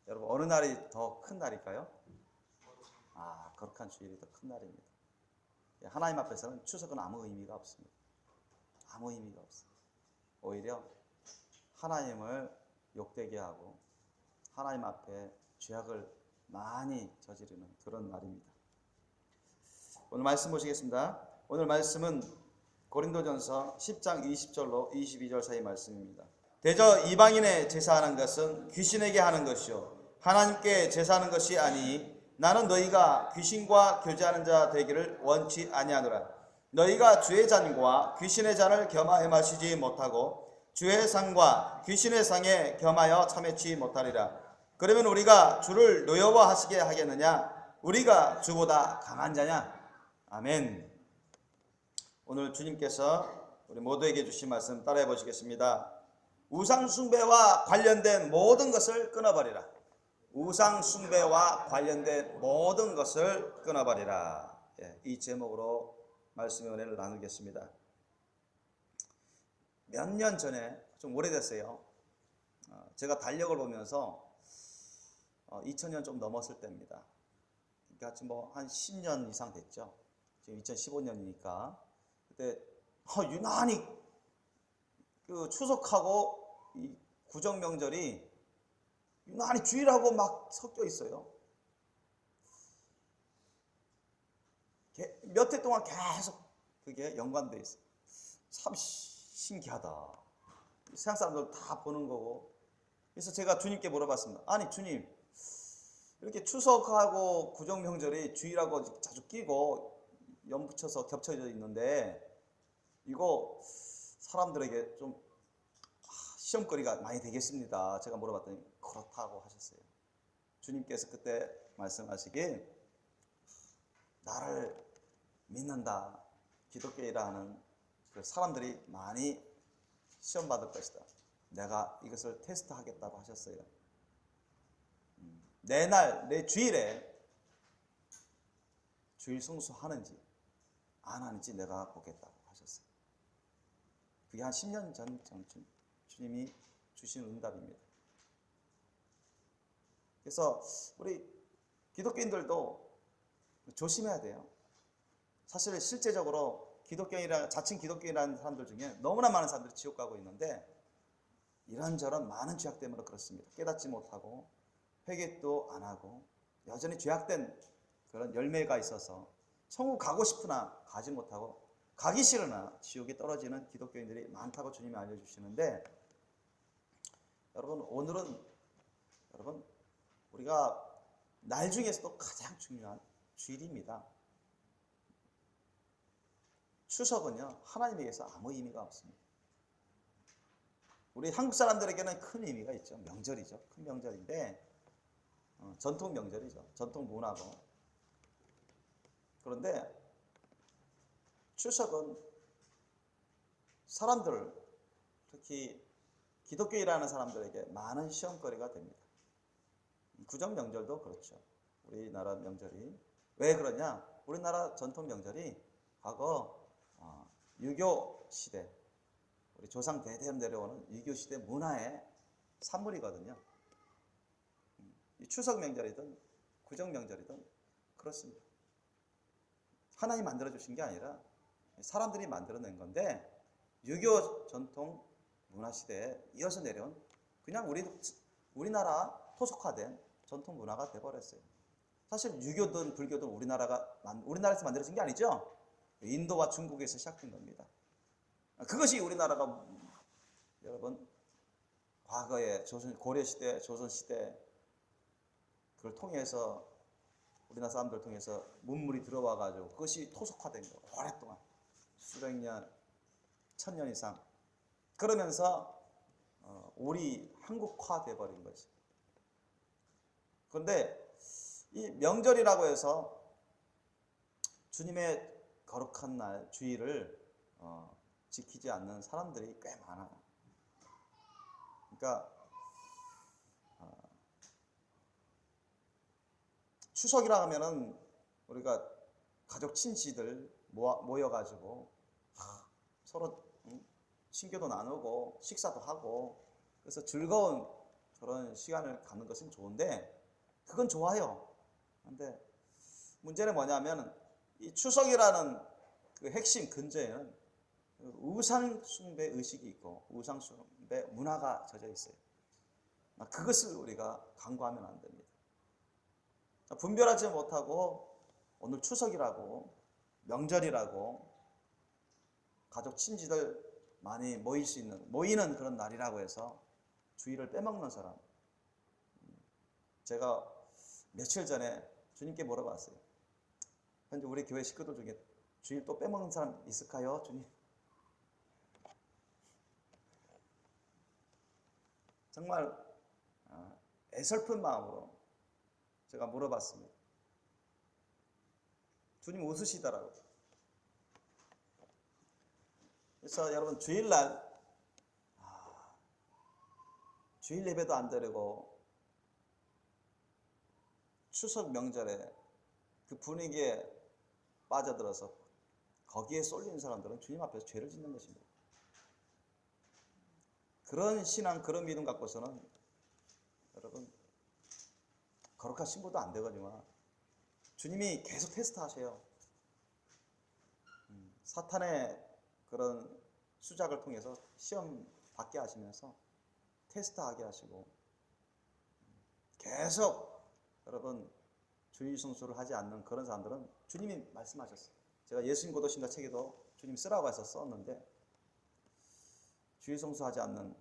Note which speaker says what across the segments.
Speaker 1: 여러분 어느 날이 더 큰 날일까요? 거룩한 주일이 더 큰 날입니다. 하나님 앞에서는 추석은 아무 의미가 없습니다. 아무 의미가 없습니다. 오히려 하나님을 욕되게 하고 하나님 앞에 죄악을 많이 저지르는 그런 날입니다. 오늘 말씀 보시겠습니다. 오늘 말씀은 고린도전서 10장 20절로 22절 사이 말씀입니다. 대저 이방인의 제사하는 것은 귀신에게 하는 것이요 하나님께 제사하는 것이 아니니 나는 너희가 귀신과 교제하는 자 되기를 원치 아니하노라. 너희가 주의 잔과 귀신의 잔을 겸하여 마시지 못하고 주의 상과 귀신의 상에 겸하여 참여치 못하리라. 그러면 우리가 주를 노여워하시게 하겠느냐? 우리가 주보다 강한 자냐? 아멘. 오늘 주님께서 우리 모두에게 주신 말씀 따라해 보시겠습니다. 우상 숭배와 관련된 모든 것을 끊어버리라. 우상 숭배와 관련된 모든 것을 끊어버리라. 이 제목으로 말씀의 은혜를 나누겠습니다. 몇 년 전에, 좀 오래됐어요. 제가 달력을 보면서 2000년 좀 넘었을 때입니다. 그러니까 지금 한 10년 이상 됐죠. 지금 2015년이니까 그때 유난히 그 추석하고 이 구정 명절이 유난히 주일하고 막 섞여 있어요. 몇 해 동안 계속 그게 연관되어 있어요. 참 신기하다. 세상 사람들 다 보는 거고. 그래서 제가 주님께 물어봤습니다. 아니 주님, 이렇게 추석하고 구정 명절이 주일하고 자주 끼고 연붙여서 겹쳐져 있는데 이거 사람들에게 좀 시험거리가 많이 되겠습니다. 제가 물어봤더니 그렇다고 하셨어요. 주님께서 그때 말씀하시길 나를 믿는다, 기독교이라 하는 그 사람들이 많이 시험받을 것이다. 내가 이것을 테스트하겠다고 하셨어요. 내 주일에 주일 성수하는지 안 하는지 내가 보겠다고 하셨어요. 그게 한 10년 전쯤 주님이 주신 응답입니다. 그래서 우리 기독교인들도 조심해야 돼요. 사실 실제적으로 자칭 기독교인이라는 사람들 중에 너무나 많은 사람들이 지옥 가고 있는데 이런저런 많은 죄악 때문에 그렇습니다. 깨닫지 못하고 회개도 안 하고 여전히 죄악된 그런 열매가 있어서 천국 가고 싶으나 가지 못하고 가기 싫으나 지옥에 떨어지는 기독교인들이 많다고 주님이 알려주시는데 여러분 오늘은 우리가 날 중에서도 가장 중요한 주일입니다. 추석은요 하나님에게서 아무 의미가 없습니다. 우리 한국 사람들에게는 큰 의미가 있죠. 명절이죠. 큰 명절인데 전통 명절이죠. 전통 문화고. 그런데 추석은 사람들, 특히 기독교인이라는 사람들에게 많은 시험거리가 됩니다. 구정 명절도 그렇죠. 우리나라 명절이. 왜 그러냐? 우리나라 전통 명절이 과거 유교 시대, 우리 조상 대대로 내려오는 유교 시대 문화의 산물이거든요. 이 추석 명절이든 구정 명절이든 그렇습니다. 하나님이 만들어주신 게 아니라 사람들이 만들어낸 건데 유교 전통 문화 시대에 이어서 내려온 그냥 우리나라 토속화된 전통 문화가 돼버렸어요. 사실 유교든 불교든 우리나라에서 만들어진 게 아니죠. 인도와 중국에서 시작된 겁니다. 그것이 우리나라가 여러분 과거에 고려시대, 조선시대 그걸 통해서 우리나라 사람들 통해서 문물이 들어와가지고 그것이 토속화된 거예요. 오랫동안 수백 년, 1000년 이상 그러면서 우리 한국화 돼버린 거지. 그런데 이 명절이라고 해서 주님의 거룩한 날 주일을 지키지 않는 사람들이 꽤 많아요. 그러니까 추석이라 하면은 우리가 가족 친지들 모여가지고 서로 친교도 나누고 식사도 하고 그래서 즐거운 그런 시간을 갖는 것은 좋은데, 그건 좋아요. 근데 문제는 뭐냐면 이 추석이라는 그 핵심 근저에는 우상 숭배 의식이 있고 우상 숭배 문화가 젖어 있어요. 그것을 우리가 간과하면 안 됩니다. 분별하지 못하고 오늘 추석이라고 명절이라고 가족 친지들 많이 모이는 그런 날이라고 해서 주일을 빼먹는 사람. 제가 며칠 전에 주님께 물어봤어요. 현재 우리 교회 식구들 중에 주일 또 빼먹는 사람 있을까요, 주님? 정말 애설픈 마음으로 제가 물어봤습니다. 주님 웃으시더라고요. 그래서 여러분 주일날 주일 예배도 안 드리고 추석 명절에 그 분위기에 빠져들어서 거기에 쏠린 사람들은 주님 앞에서 죄를 짓는 것입니다. 그런 신앙, 그런 믿음 갖고서는 여러분 거룩한 신부도 안 되거니와 주님이 계속 테스트하세요. 사탄의 그런 수작을 통해서 시험 받게 하시면서 테스트하게 하시고 계속 여러분 주일 성수를 하지 않는 그런 사람들은 주님이 말씀하셨어요. 제가 예수님 고도신자 책에도 주님 쓰라고 해서 썼는데 주일 성수하지 않는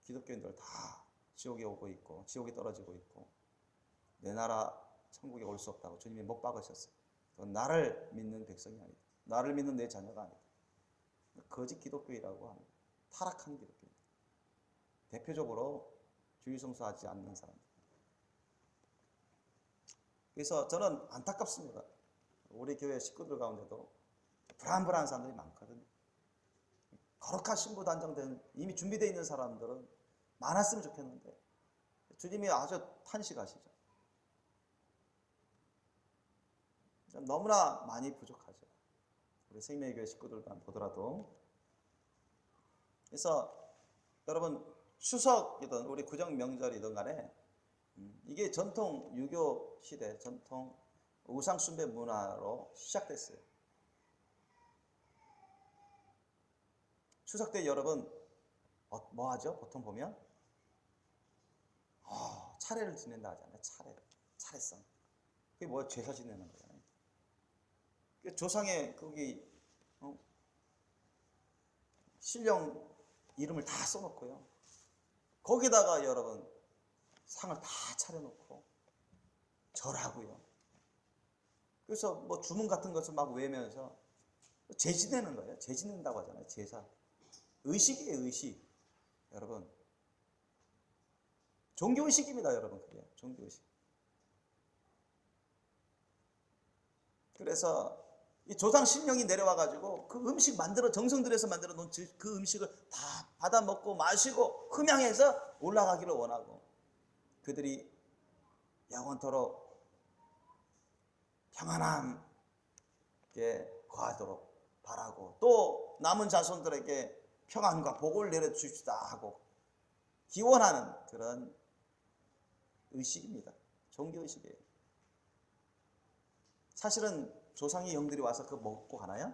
Speaker 1: 기독교인들 다 지옥에 오고 있고 지옥에 떨어지고 있고 내 나라 천국에 올 수 없다고 주님이 못 박으셨어요. 그건 나를 믿는 백성이 아니다. 나를 믿는 내 자녀가 아니다. 거짓 기독교이라고 합니다. 타락한 기독교입니다. 대표적으로 주일 성수하지 않는 사람들. 그래서 저는 안타깝습니다. 우리 교회 식구들 가운데도 불안불안한 사람들이 많거든요. 거룩한 신부 단정된 이미 준비되어 있는 사람들은 많았으면 좋겠는데 주님이 아주 탄식하시죠. 너무나 많이 부족하죠. 우리 생명의 교회 식구들만 보더라도. 그래서 여러분 추석이든 우리 구정 명절이든 간에 이게 전통 유교 시대 전통 우상 숭배 문화로 시작됐어요. 추석 때 여러분 뭐 하죠? 보통 보면 차례를 지낸다 하잖아요. 차례상. 그게 뭐야? 제사 지내는 거잖아요. 조상의 거기 신령 이름을 다 써놓고요. 거기다가 여러분 상을 다 차려놓고 절하고요. 그래서 뭐 주문 같은 것을 막 외면서 제 지내는 거예요. 제 지낸다고 하잖아요. 제사. 의식이에요. 의식. 여러분 종교의식입니다. 여러분 그게 종교의식. 그래서 이 조상 신령이 내려와가지고 그 음식 정성 들여서 만들어 놓은 그 음식을 다 받아 먹고 마시고 흠양해서 올라가기를 원하고 그들이 영원토록 평안함에 거하도록 바라고 또 남은 자손들에게 평안과 복을 내려주시다 하고 기원하는 그런 의식입니다. 종교의식이에요. 사실은 조상의 영들이 와서 그거 먹고 가나요?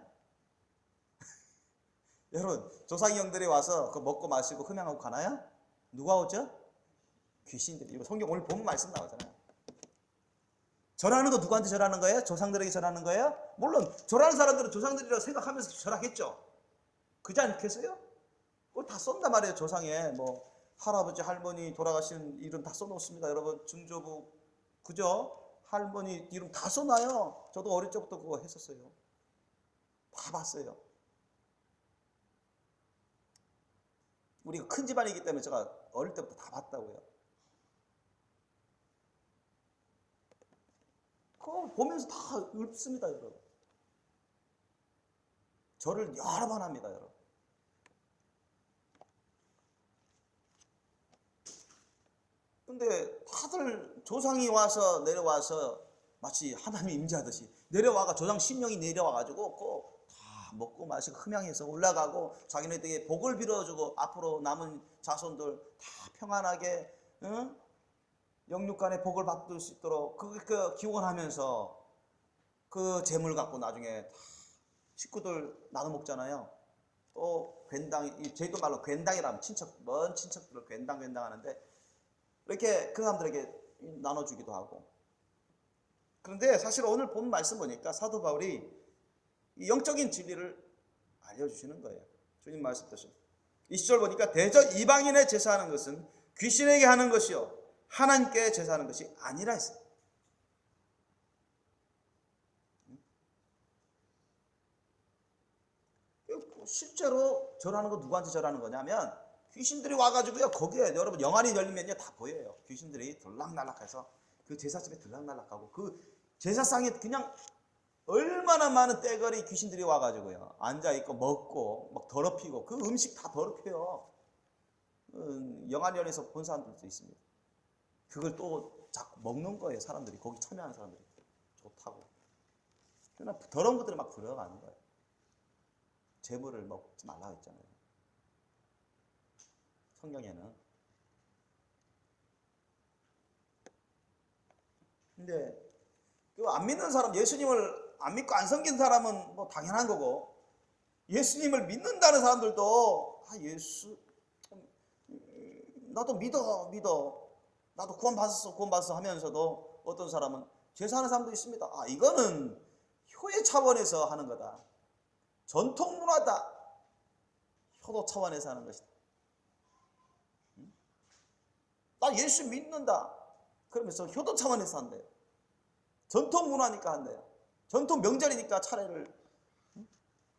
Speaker 1: 여러분 조상의 영들이 와서 그거 먹고 마시고 흠양하고 가나요? 누가 오죠? 귀신들이. 이거 성경 오늘 본 말씀 나오잖아요. 절하는 거 누구한테 절하는 거예요? 조상들에게 절하는 거예요? 물론 절하는 사람들은 조상들이라고 생각하면서 절하겠죠. 그지 않겠어요? 그걸 다 쏜단 말이에요. 조상에 뭐 할아버지 할머니 돌아가신 이름 다 써놓습니다. 여러분 증조부 그죠? 할머니 이름 다 써놔요. 저도 어릴 적부터 그거 했었어요. 다 봤어요. 우리가 큰 집안이기 때문에 제가 어릴 때부터 다 봤다고요. 그거 보면서 다 읊습니다, 여러분. 절을 여러 번 합니다, 여러분. 근데 다들 조상이 내려와서 마치 하나님이 임재하듯이 내려와가 조상 신령이 내려와가지고 다 먹고 마시고 흠양해서 올라가고 자기네들에게 복을 빌어주고 앞으로 남은 자손들 다 평안하게 영육간의 복을 받을 수 있도록 그 기원하면서 그 재물 갖고 나중에 다 식구들 나눠 먹잖아요. 또 괜당, 제주도 말로 괜당이라면 친척, 먼 친척들을 괜당 하는데 이렇게 그 사람들에게 나눠주기도 하고. 그런데 사실 오늘 본 말씀 보니까 사도 바울이 이 영적인 진리를 알려주시는 거예요. 주님 말씀대로 20절 보니까 대저 이방인의 제사하는 것은 귀신에게 하는 것이요 하나님께 제사하는 것이 아니라 했어요. 실제로 절하는 거 누구한테 절하는 거냐면 귀신들이 와가지고요 거기에 여러분 영안이 열리면요 다 보여요. 귀신들이 들락날락해서 그 제사집에 들락날락하고 그 제사상에 그냥 얼마나 많은 떼거리 귀신들이 와가지고요 앉아있고 먹고 막 더럽히고 그 음식 다 더럽혀요. 영안이 열려서 본 사람들도 있습니다. 그걸 또 자꾸 먹는 거예요. 사람들이 거기 참여하는 사람들이 좋다고. 그러나 더러운 것들이 막 들어가는 거예요. 재물을 먹지 말라고 했잖아요. 성경에는. 근데 안 믿는 사람, 예수님을 안 믿고 안 섬긴 사람은 뭐 당연한 거고, 예수님을 믿는다는 사람들도 예수 나도 믿어 나도 구원받았어 하면서도 어떤 사람은 제사하는 사람도 있습니다. 이거는 효의 차원에서 하는 거다. 전통 문화다. 효도 차원에서 하는 것이다. 나 예수 믿는다. 그러면서 효도 차원에서 한대요. 전통 문화니까 한대요. 전통 명절이니까 차례를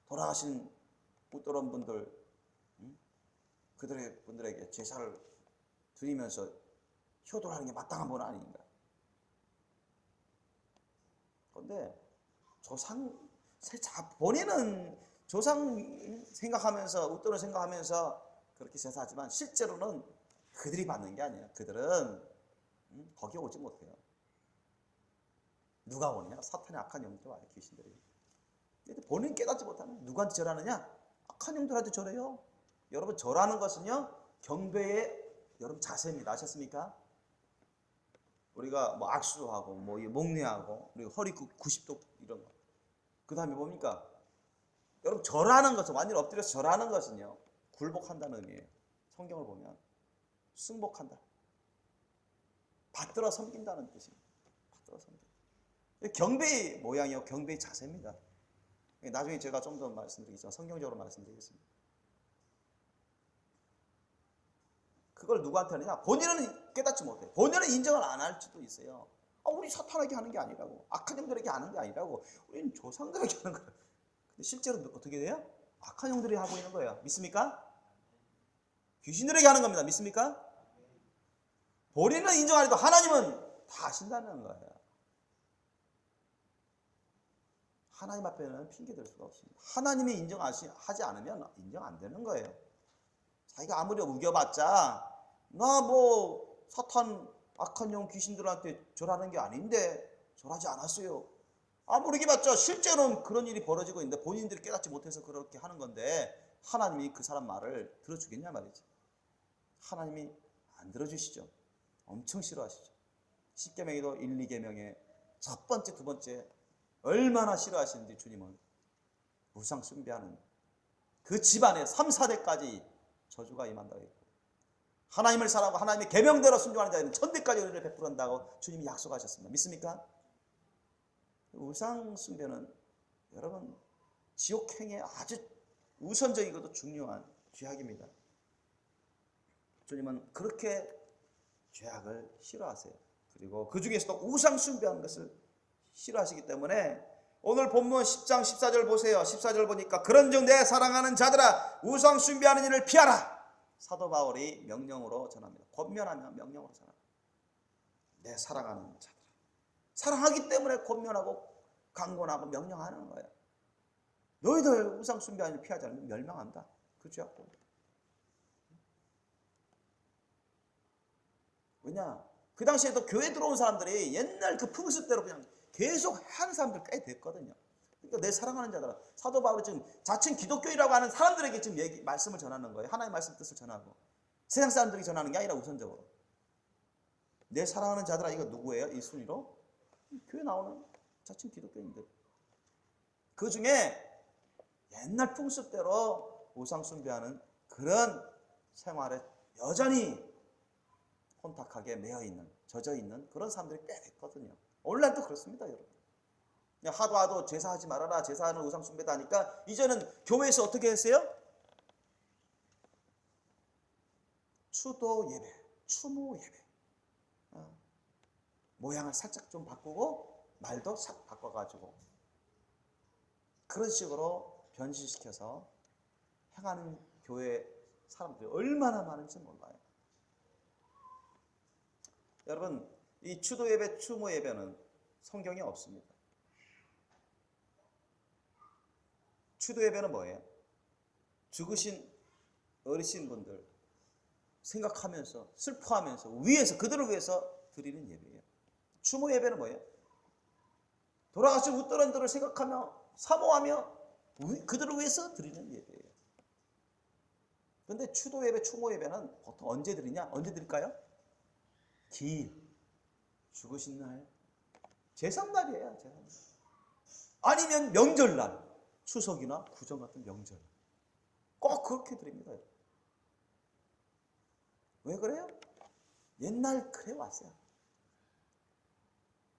Speaker 1: 돌아가신 그런 분들 그들의 분들에게 제사를 드리면서 효도를 하는 게 마땅한 분 아닌가. 그런데 본인은 조상 생각하면서 웃돈을 생각하면서 그렇게 제사하지만 실제로는 그들이 받는 게 아니에요. 그들은 거기 오지 못해요. 누가 오냐? 사탄의 악한 영들이 와요. 귀신들이. 본인 깨닫지 못하면 누구한테 절하느냐? 악한 영들한테 절해요. 여러분 절하는 것은요 경배의 여러분 자세입니다. 아셨습니까? 우리가 뭐 악수하고 뭐 목례하고 우리가 허리 90도 이런 거. 그 다음에 뭡니까? 여러분 절하는 것은 완전히 엎드려서 절하는 것은요 굴복한다는 의미예요. 성경을 보면 승복한다. 받들어 섬긴다는 뜻입니다. 받들어 섬긴다. 경배의 모양이요 경배의 자세입니다. 나중에 제가 좀 더 말씀드리겠지만 성경적으로 말씀드리겠습니다. 그걸 누구한테 하느냐? 본인은 깨닫지 못해요. 본인은 인정을 안 할 수도 있어요. 우리 사탄에게 하는 게 아니라고. 악한 영들에게 하는 게 아니라고. 우리는 조상들에게 하는 거예요. 근데 실제로 어떻게 돼요? 악한 영들이 하고 있는 거예요. 믿습니까? 귀신들에게 하는 겁니다. 믿습니까? 본인은 인정 안 해도 하나님은 다 아신다는 거예요. 하나님 앞에는 핑계댈 수가 없습니다. 하나님이 인정하지 않으면 인정 안 되는 거예요. 자기가 아무리 우겨봤자 나 뭐 사탄 악한 영 귀신들한테 절하는 게 아닌데 절하지 않았어요. 아무리 해봤자 실제로는 그런 일이 벌어지고 있는데 본인들이 깨닫지 못해서 그렇게 하는 건데 하나님이 그 사람 말을 들어주겠냐 말이지. 하나님이 안 들어주시죠. 엄청 싫어하시죠. 10계명에도 1, 2계명에 첫 번째, 두 번째 얼마나 싫어하시는지 주님은 우상 숭배하는 그 집안에 3, 4대까지 저주가 임한다고 했고 하나님을 사랑하고 하나님의 계명대로 순종하는 자에는 천대까지 은혜를 베풀한다고 주님이 약속하셨습니다. 믿습니까? 우상 숭배는 여러분 지옥행에 아주 우선적이고도 중요한 죄악입니다. 주님은 그렇게 죄악을 싫어하세요. 그리고 그 중에서도 우상 숭배하는 것을 싫어하시기 때문에 오늘 본문 10장 14절 보세요. 14절 보니까 그런즉 내 사랑하는 자들아 우상 숭배하는 일을 피하라. 사도 바울이 명령으로 전합니다. 권면하며 명령으로 전합니다. 내 사랑하는 자들아. 사랑하기 때문에 권면하고 강권하고 명령하는 거예요. 너희들 우상 숭배하는 일 피하지 않으면 멸망한다. 그 죄악도. 왜냐? 그 당시에도 교회 들어온 사람들이 옛날 그 풍습대로 그냥 계속 하는 사람들 꽤 됐거든요. 그러니까 내 사랑하는 자들아, 사도 바울이 지금 자칭 기독교인이라고 하는 사람들에게 지금 말씀을 전하는 거예요. 하나님의 말씀 뜻을 전하고 세상 사람들이 전하는 게 아니라 우선적으로 내 사랑하는 자들아, 이거 누구예요? 이 순위로 교회 나오는 자칭 기독교인들. 그 중에 옛날 풍습대로 우상 숭배하는 그런 생활에 여전히 혼탁하게 매여있는, 젖어있는 그런 사람들이 꽤 됐거든요. 오늘날도 그렇습니다, 여러분. 하도 제사하지 말아라, 제사하는 우상 숭배다 하니까 이제는 교회에서 어떻게 했어요? 추도 예배, 추모 예배, 모양을 살짝 좀 바꾸고 말도 싹 바꿔가지고 그런 식으로 변신시켜서 행하는 교회 사람들이 얼마나 많은지 몰라요. 여러분, 이 추도 예배, 추모 예배는 성경에 없습니다. 추도 예배는 뭐예요? 죽으신 어르신 분들 생각하면서 슬퍼하면서 위해서 그들을 위해서 드리는 예배예요. 추모 예배는 뭐예요? 돌아가신 웃더런들을 생각하며 사모하며 그들을 위해서 드리는 예배예요. 그런데 추도 예배, 추모 예배는 보통 언제 드리냐? 언제 드릴까요? 기일, 죽으신 날, 제삿날이에요. 제삿날. 아니면 명절날, 추석이나 구정 같은 명절. 꼭 그렇게 드립니다. 왜 그래요? 옛날 그래 왔어요.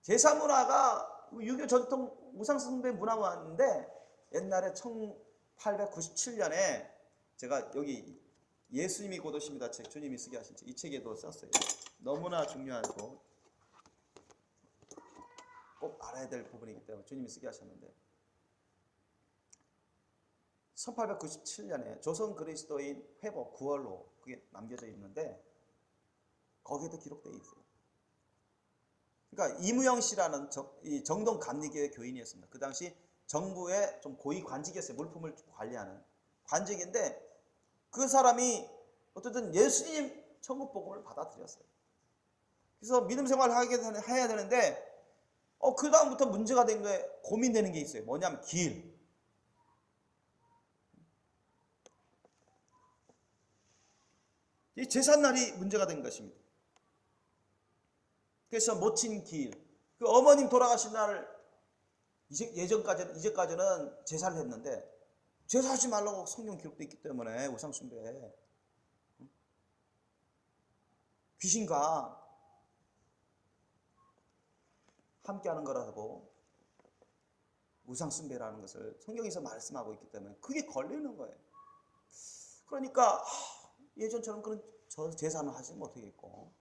Speaker 1: 제사 문화가 유교 전통 우상 숭배 문화가 왔는데 옛날에 1897년에 제가 여기 예수님이 곧 오십니다 책, 주님이 쓰게 하신 책, 이 책에도 썼어요. 너무나 중요하고 꼭 알아야 될 부분이기 때문에 주님이 쓰게 하셨는데 1897년에 조선 그리스도인 회복 9월로 그게 남겨져 있는데 거기에도 기록되어 있어요. 그러니까 이무영 씨라는 정동 감리교회 교인이었습니다. 그 당시 정부의 좀 고위 관직이었어요. 물품을 관리하는 관직인데 그 사람이 어쨌든 예수님 천국 복음을 받아들였어요. 그래서 믿음 생활을 해야 되는데 그 다음부터 문제가 된 거에 고민되는 게 있어요. 뭐냐면 길. 이 제삿날이 문제가 된 것입니다. 그래서 모친 길. 그 어머님 돌아가신 날 이제까지는 제사를 했는데 제사하지 말라고 성경 기록되어 있기 때문에 우상 숭배. 귀신과 함께하는 거라고 우상 숭배라는 것을 성경에서 말씀하고 있기 때문에 그게 걸리는 거예요. 그러니까 예전처럼 그런 제사는 하지 못하겠고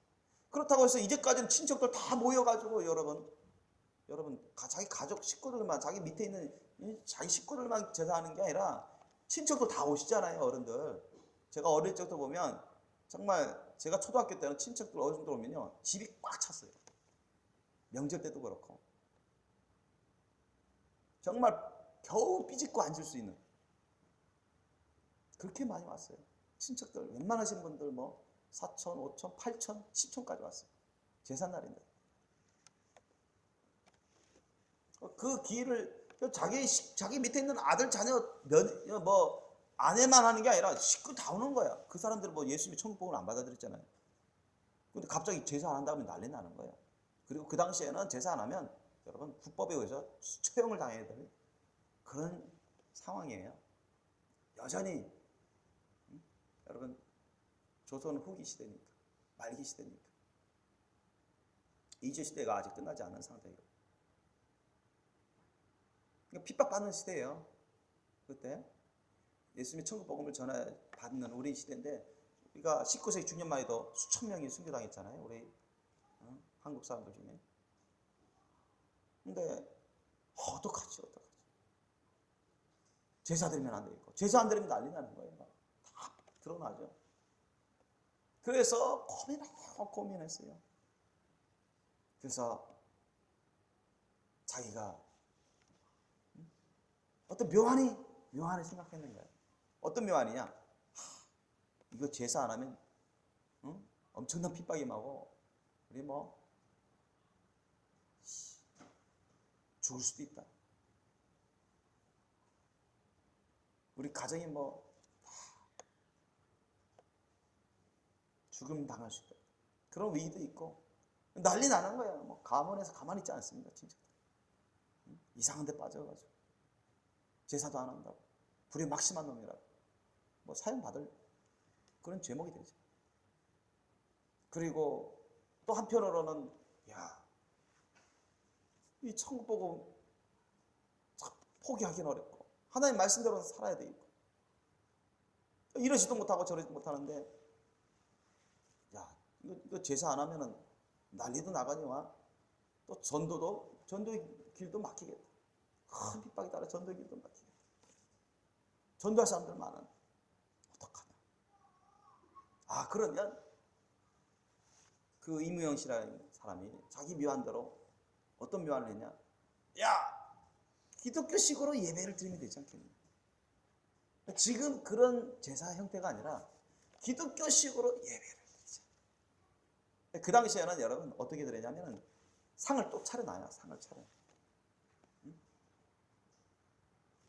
Speaker 1: 그렇다고 해서 이제까지는 친척들 다 모여가지고 여러분 자기 가족 식구들만 자기 밑에 있는 자기 식구들만 제사하는 게 아니라 친척도 다 오시잖아요. 어른들. 제가 어릴 적부터 보면 정말 제가 초등학교 때는 친척들 어른들 오면요 집이 꽉 찼어요. 명절 때도 그렇고 정말 겨우 삐짓고 앉을 수 있는 그렇게 많이 왔어요. 친척들 웬만하신 분들 뭐 4천, 5천, 8천, 10천까지 왔어요. 제삿날인데 그 기회를 자기 밑에 있는 아들 자녀 아내만 하는 게 아니라 식구 다 오는 거야. 그 사람들은 뭐 예수님이 천국복음을 안 받아들였잖아요. 근데 갑자기 제사 안 한다면 난리 나는 거예요. 그리고 그 당시에는 제사 안 하면 여러분 국법에 의해서 처형을 당해야 될 그런 상황이에요. 여전히 여러분 조선 후기 시대니까 말기 시대니까 이주 시대가 아직 끝나지 않은 상태예요. 그러니까 핍박받는 시대예요. 그때 예수님의 천국 복음을 받는 우리 시대인데 우리가 19세기 중년만 해도 수천 명이 순교당했잖아요. 우리 한국 사람들 중에. 근데 어떡하지? 제사 드리면 안 되겠고 제사 안 드리면 난리 나는 거예요. 다 드러나죠. 그래서 고민했어요. 그래서 자기가 어떤 묘안을 생각했는 거예요. 어떤 묘안이냐? 이거 제사 안 하면 엄청난 핍박이 임하고 우리 죽을 수도 있다. 우리 가정이 뭐 죽음 당할 수 있다. 그런 위기도 있고 난리 나는 거야. 뭐 가문에서 가만히 있지 않습니다. 진짜 이상한 데 빠져가지고 제사도 안 한다고 불에 막 심한 놈이라고 뭐 사형받을 그런 제목이 되죠. 그리고 또 한편으로는 이 천국 보고 포기하기는 어렵고 하나님 말씀대로 살아야 되겠고 이러지도 못하고 저러지도 못하는데 이거 제사 안 하면은 난리도 나가니와 또 전도의 길도 막히겠다. 큰 핍박이 따라 전도의 길도 막히겠다. 전도할 사람들 많은 어떡하나. 그러면 그 이무영 씨라는 사람이 자기 묘안대로 어떤 묘안을 했냐? 기독교식으로 예배를 드리면 되지 않겠냐? 지금 그런 제사 형태가 아니라 기독교식으로 예배를 드리자. 그 당시에는 여러분 어떻게 드리냐면 상을 또 차려놔요. 상을 차려.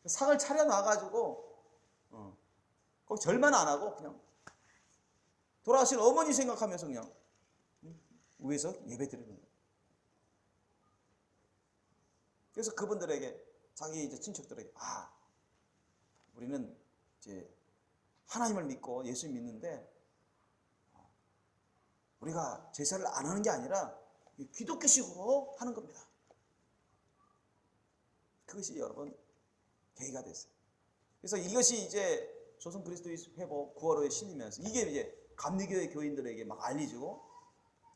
Speaker 1: 상을 차려놔가지고 거기 절만 안 하고 그냥 돌아가신 어머니 생각하면서 그냥 위에서 예배 드리는 거예요. 그래서 그분들에게 자기 이제 친척들에게 우리는 이제 하나님을 믿고 예수 믿는데 우리가 제사를 안 하는 게 아니라 기독교식으로 하는 겁니다. 그것이 여러분 계기가 됐어요. 그래서 이것이 이제 조선 그리스도의 회복 9월호에 실리면서 이게 이제 감리교회 교인들에게 막 알려지고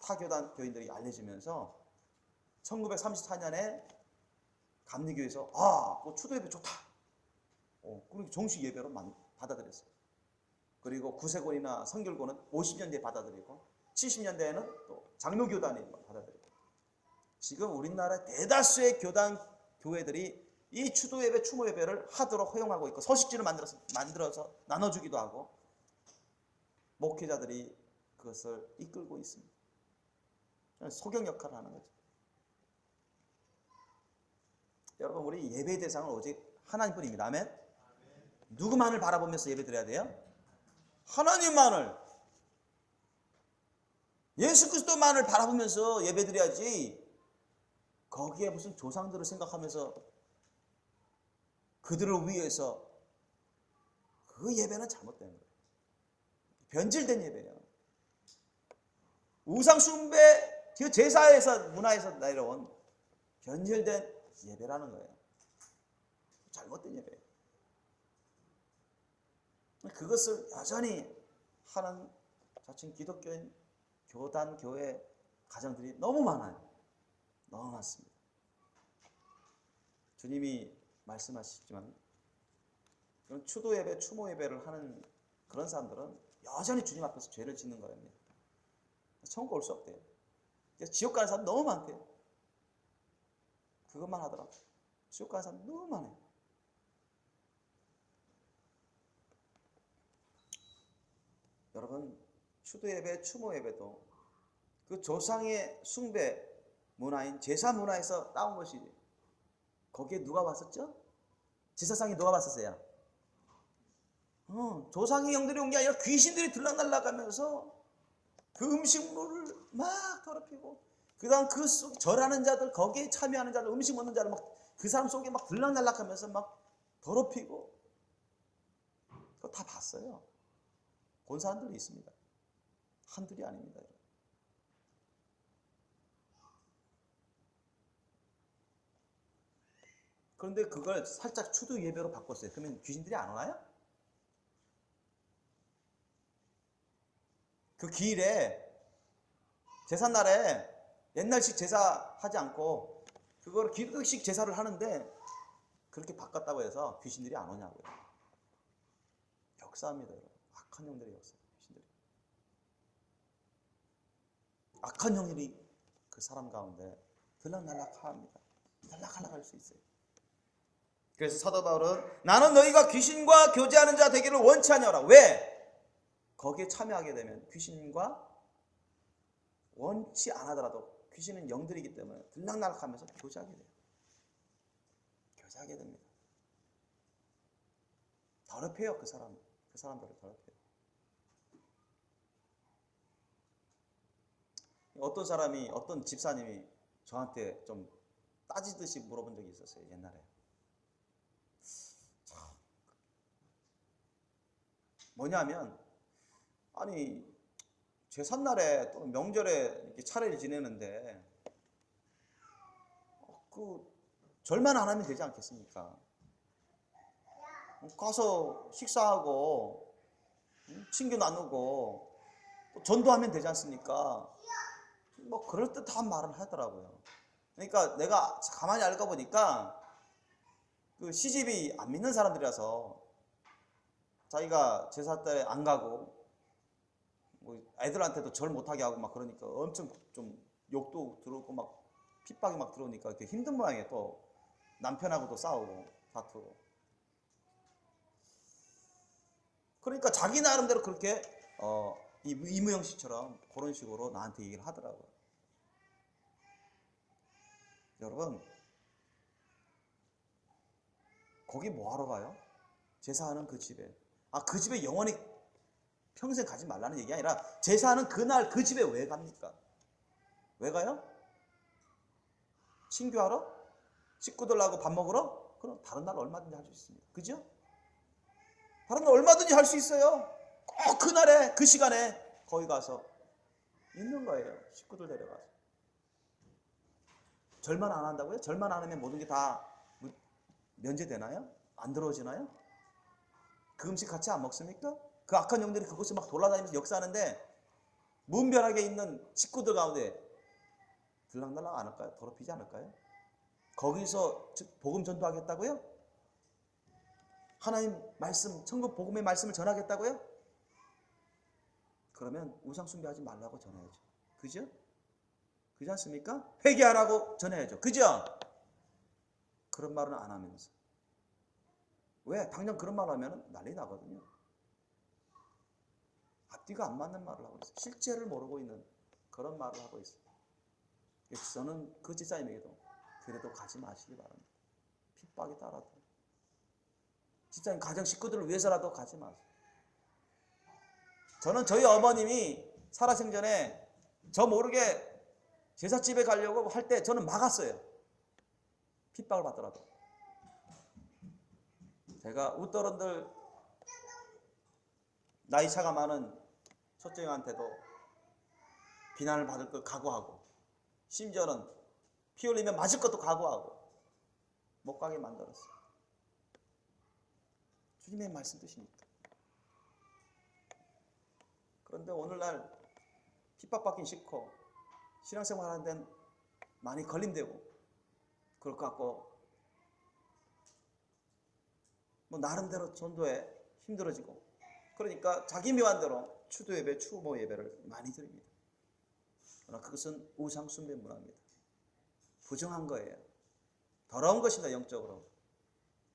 Speaker 1: 타교단 교인들에게 알려지면서 1934년에 감리교에서 뭐 추도예배 좋다. 그렇게 정식 예배로 받아들였어요. 그리고 구세곤이나 성결곤은 50년대에 받아들이고 70년대에는 또 장로교단이 받아들이고 지금 우리나라 대다수의 교단 교회들이 이 추도예배, 추모예배를 하도록 허용하고 있고 서식지를 만들어서 나눠주기도 하고 목회자들이 그것을 이끌고 있습니다. 소경 역할을 하는 거죠. 여러분 우리 예배 대상은 오직 하나님뿐입니다. 아멘? 누구만을 바라보면서 예배 드려야 돼요? 하나님만을 예수 그리스도만을 바라보면서 예배 드려야지 거기에 무슨 조상들을 생각하면서 그들을 위해서 그 예배는 잘못된 거예요. 변질된 예배예요. 우상 숭배 그 제사에서 문화에서 내려온 변질된 예배라는 거예요. 잘못된 예배예요. 그것을 여전히 하는 자칭 기독교인 교단, 교회, 가정들이 너무 많아요. 너무 많습니다. 주님이 말씀하시지만 그런 추도 예배, 추모 예배를 하는 그런 사람들은 여전히 주님 앞에서 죄를 짓는 거랍니다. 천국 올 수 없대요. 지옥 가는 사람 너무 많대요. 그것만 하더라고. 지옥 가는 사람 너무 많아요. 여러분 추도 예배, 추모 예배도 그 조상의 숭배 문화인 제사 문화에서 따온 것이지. 거기에 누가 왔었죠? 제사상에 누가 왔었어요? 조상의 영들이 온 게 아니라 귀신들이 들락날락하면서 그 음식물을 막 더럽히고 그 다음 그 속 절하는 자들 거기에 참여하는 자들 음식 먹는 자들 막 그 사람 속에 막 들락날락하면서 막 더럽히고 그거 다 봤어요. 본 사람들이 있습니다. 한둘이 아닙니다. 그런데 그걸 살짝 추도 예배로 바꿨어요. 그러면 귀신들이 안 오나요? 그 기일에 제삿날에 옛날식 제사 하지 않고 그걸 기독식 제사를 하는데 그렇게 바꿨다고 해서 귀신들이 안 오냐고요. 역사합니다. 여러분. 악한 영들의 역사예요. 귀신들이. 악한 영들이 그 사람 가운데 들락날락합니다. 들락날락할 수 있어요. 그래서 사도 바울은 나는 너희가 귀신과 교제하는 자 되기를 원치 아니하노라. 왜? 거기에 참여하게 되면 귀신과 원치 않아더라도 귀신은 영들이기 때문에 들락날락하면서 교제하게 돼요. 교제하게 됩니다. 더 더럽혀요. 그 사람들을 더럽혀요. 어떤 집사님이 저한테 좀 따지듯이 물어본 적이 있었어요. 옛날에. 뭐냐면, 아니, 제삿날에 또는 명절에 이렇게 차례를 지내는데, 절만 안 하면 되지 않겠습니까? 가서 식사하고, 친교 나누고, 또 전도하면 되지 않습니까? 뭐, 그럴듯한 말을 하더라고요. 그러니까 내가 가만히 알고 보니까, 그 시집이 안 믿는 사람들이라서, 자기가 제사 때 안 가고, 뭐 애들한테도 절 못하게 하고 막 그러니까 엄청 좀 욕도 들어오고 막 핍박이 막 들어오니까 이렇게 힘든 모양이에요. 또 남편하고도 싸우고 다투고. 그러니까 자기 나름대로 그렇게 이무영 씨처럼 그런 식으로 나한테 얘기를 하더라고요. 여러분, 거기 뭐 하러 가요? 제사하는 그 집에. 그 집에 영원히 평생 가지 말라는 얘기 아니라 제사하는 그날 그 집에 왜 갑니까? 왜 가요? 친교하러? 식구들하고 밥 먹으러? 그럼 다른 날 얼마든지 할 수 있습니다. 그죠? 다른 날 얼마든지 할 수 있어요. 꼭 그날에 그 시간에 거기 가서 있는 거예요. 식구들 데려가서. 절만 안 한다고요? 절만 안 하면 모든 게 다 면제되나요? 안 들어오지나요? 그 음식 같이 안 먹습니까? 그 악한 영들이 그곳을 막 돌아다니면서 역사하는데 문별하게 있는 식구들 가운데 들락날락 안 할까요? 더럽히지 않을까요? 거기서 복음 전도하겠다고요? 하나님 말씀, 천국 복음의 말씀을 전하겠다고요? 그러면 우상 숭배하지 말라고 전해야죠. 그죠? 그렇지 않습니까? 회개하라고 전해야죠. 그죠? 그런 말은 안 하면서. 왜? 당장 그런 말 하면 난리 나거든요. 앞뒤가 안 맞는 말을 하고 있어요. 실제를 모르고 있는 그런 말을 하고 있어요. 그래서 저는 그 집사님에게도 그래도 가지 마시기 바랍니다. 핍박이 따라도. 집사님 가정 식구들을 위해서라도 가지 마세요. 저는 저희 어머님이 살아생전에 저 모르게 제삿집에 가려고 할 때 저는 막았어요. 핍박을 받더라도. 제가 웃더런들 나이 차가 많은 첫째 형한테도 비난을 받을 걸 각오하고 심지어는 피 흘리면 맞을 것도 각오하고 못 가게 만들었어요. 주님의 말씀 뜻이니까. 그런데 오늘날 핍박받긴 싫고 신앙생활 하는 데는 많이 걸림되고 그럴 것 같고 뭐 나름대로 전도에 힘들어지고 그러니까 자기 묘한대로 추도예배, 추모 예배를 많이 드립니다. 그러나 그것은 우상숭배 문화입니다. 부정한 거예요. 더러운 것입니다. 영적으로.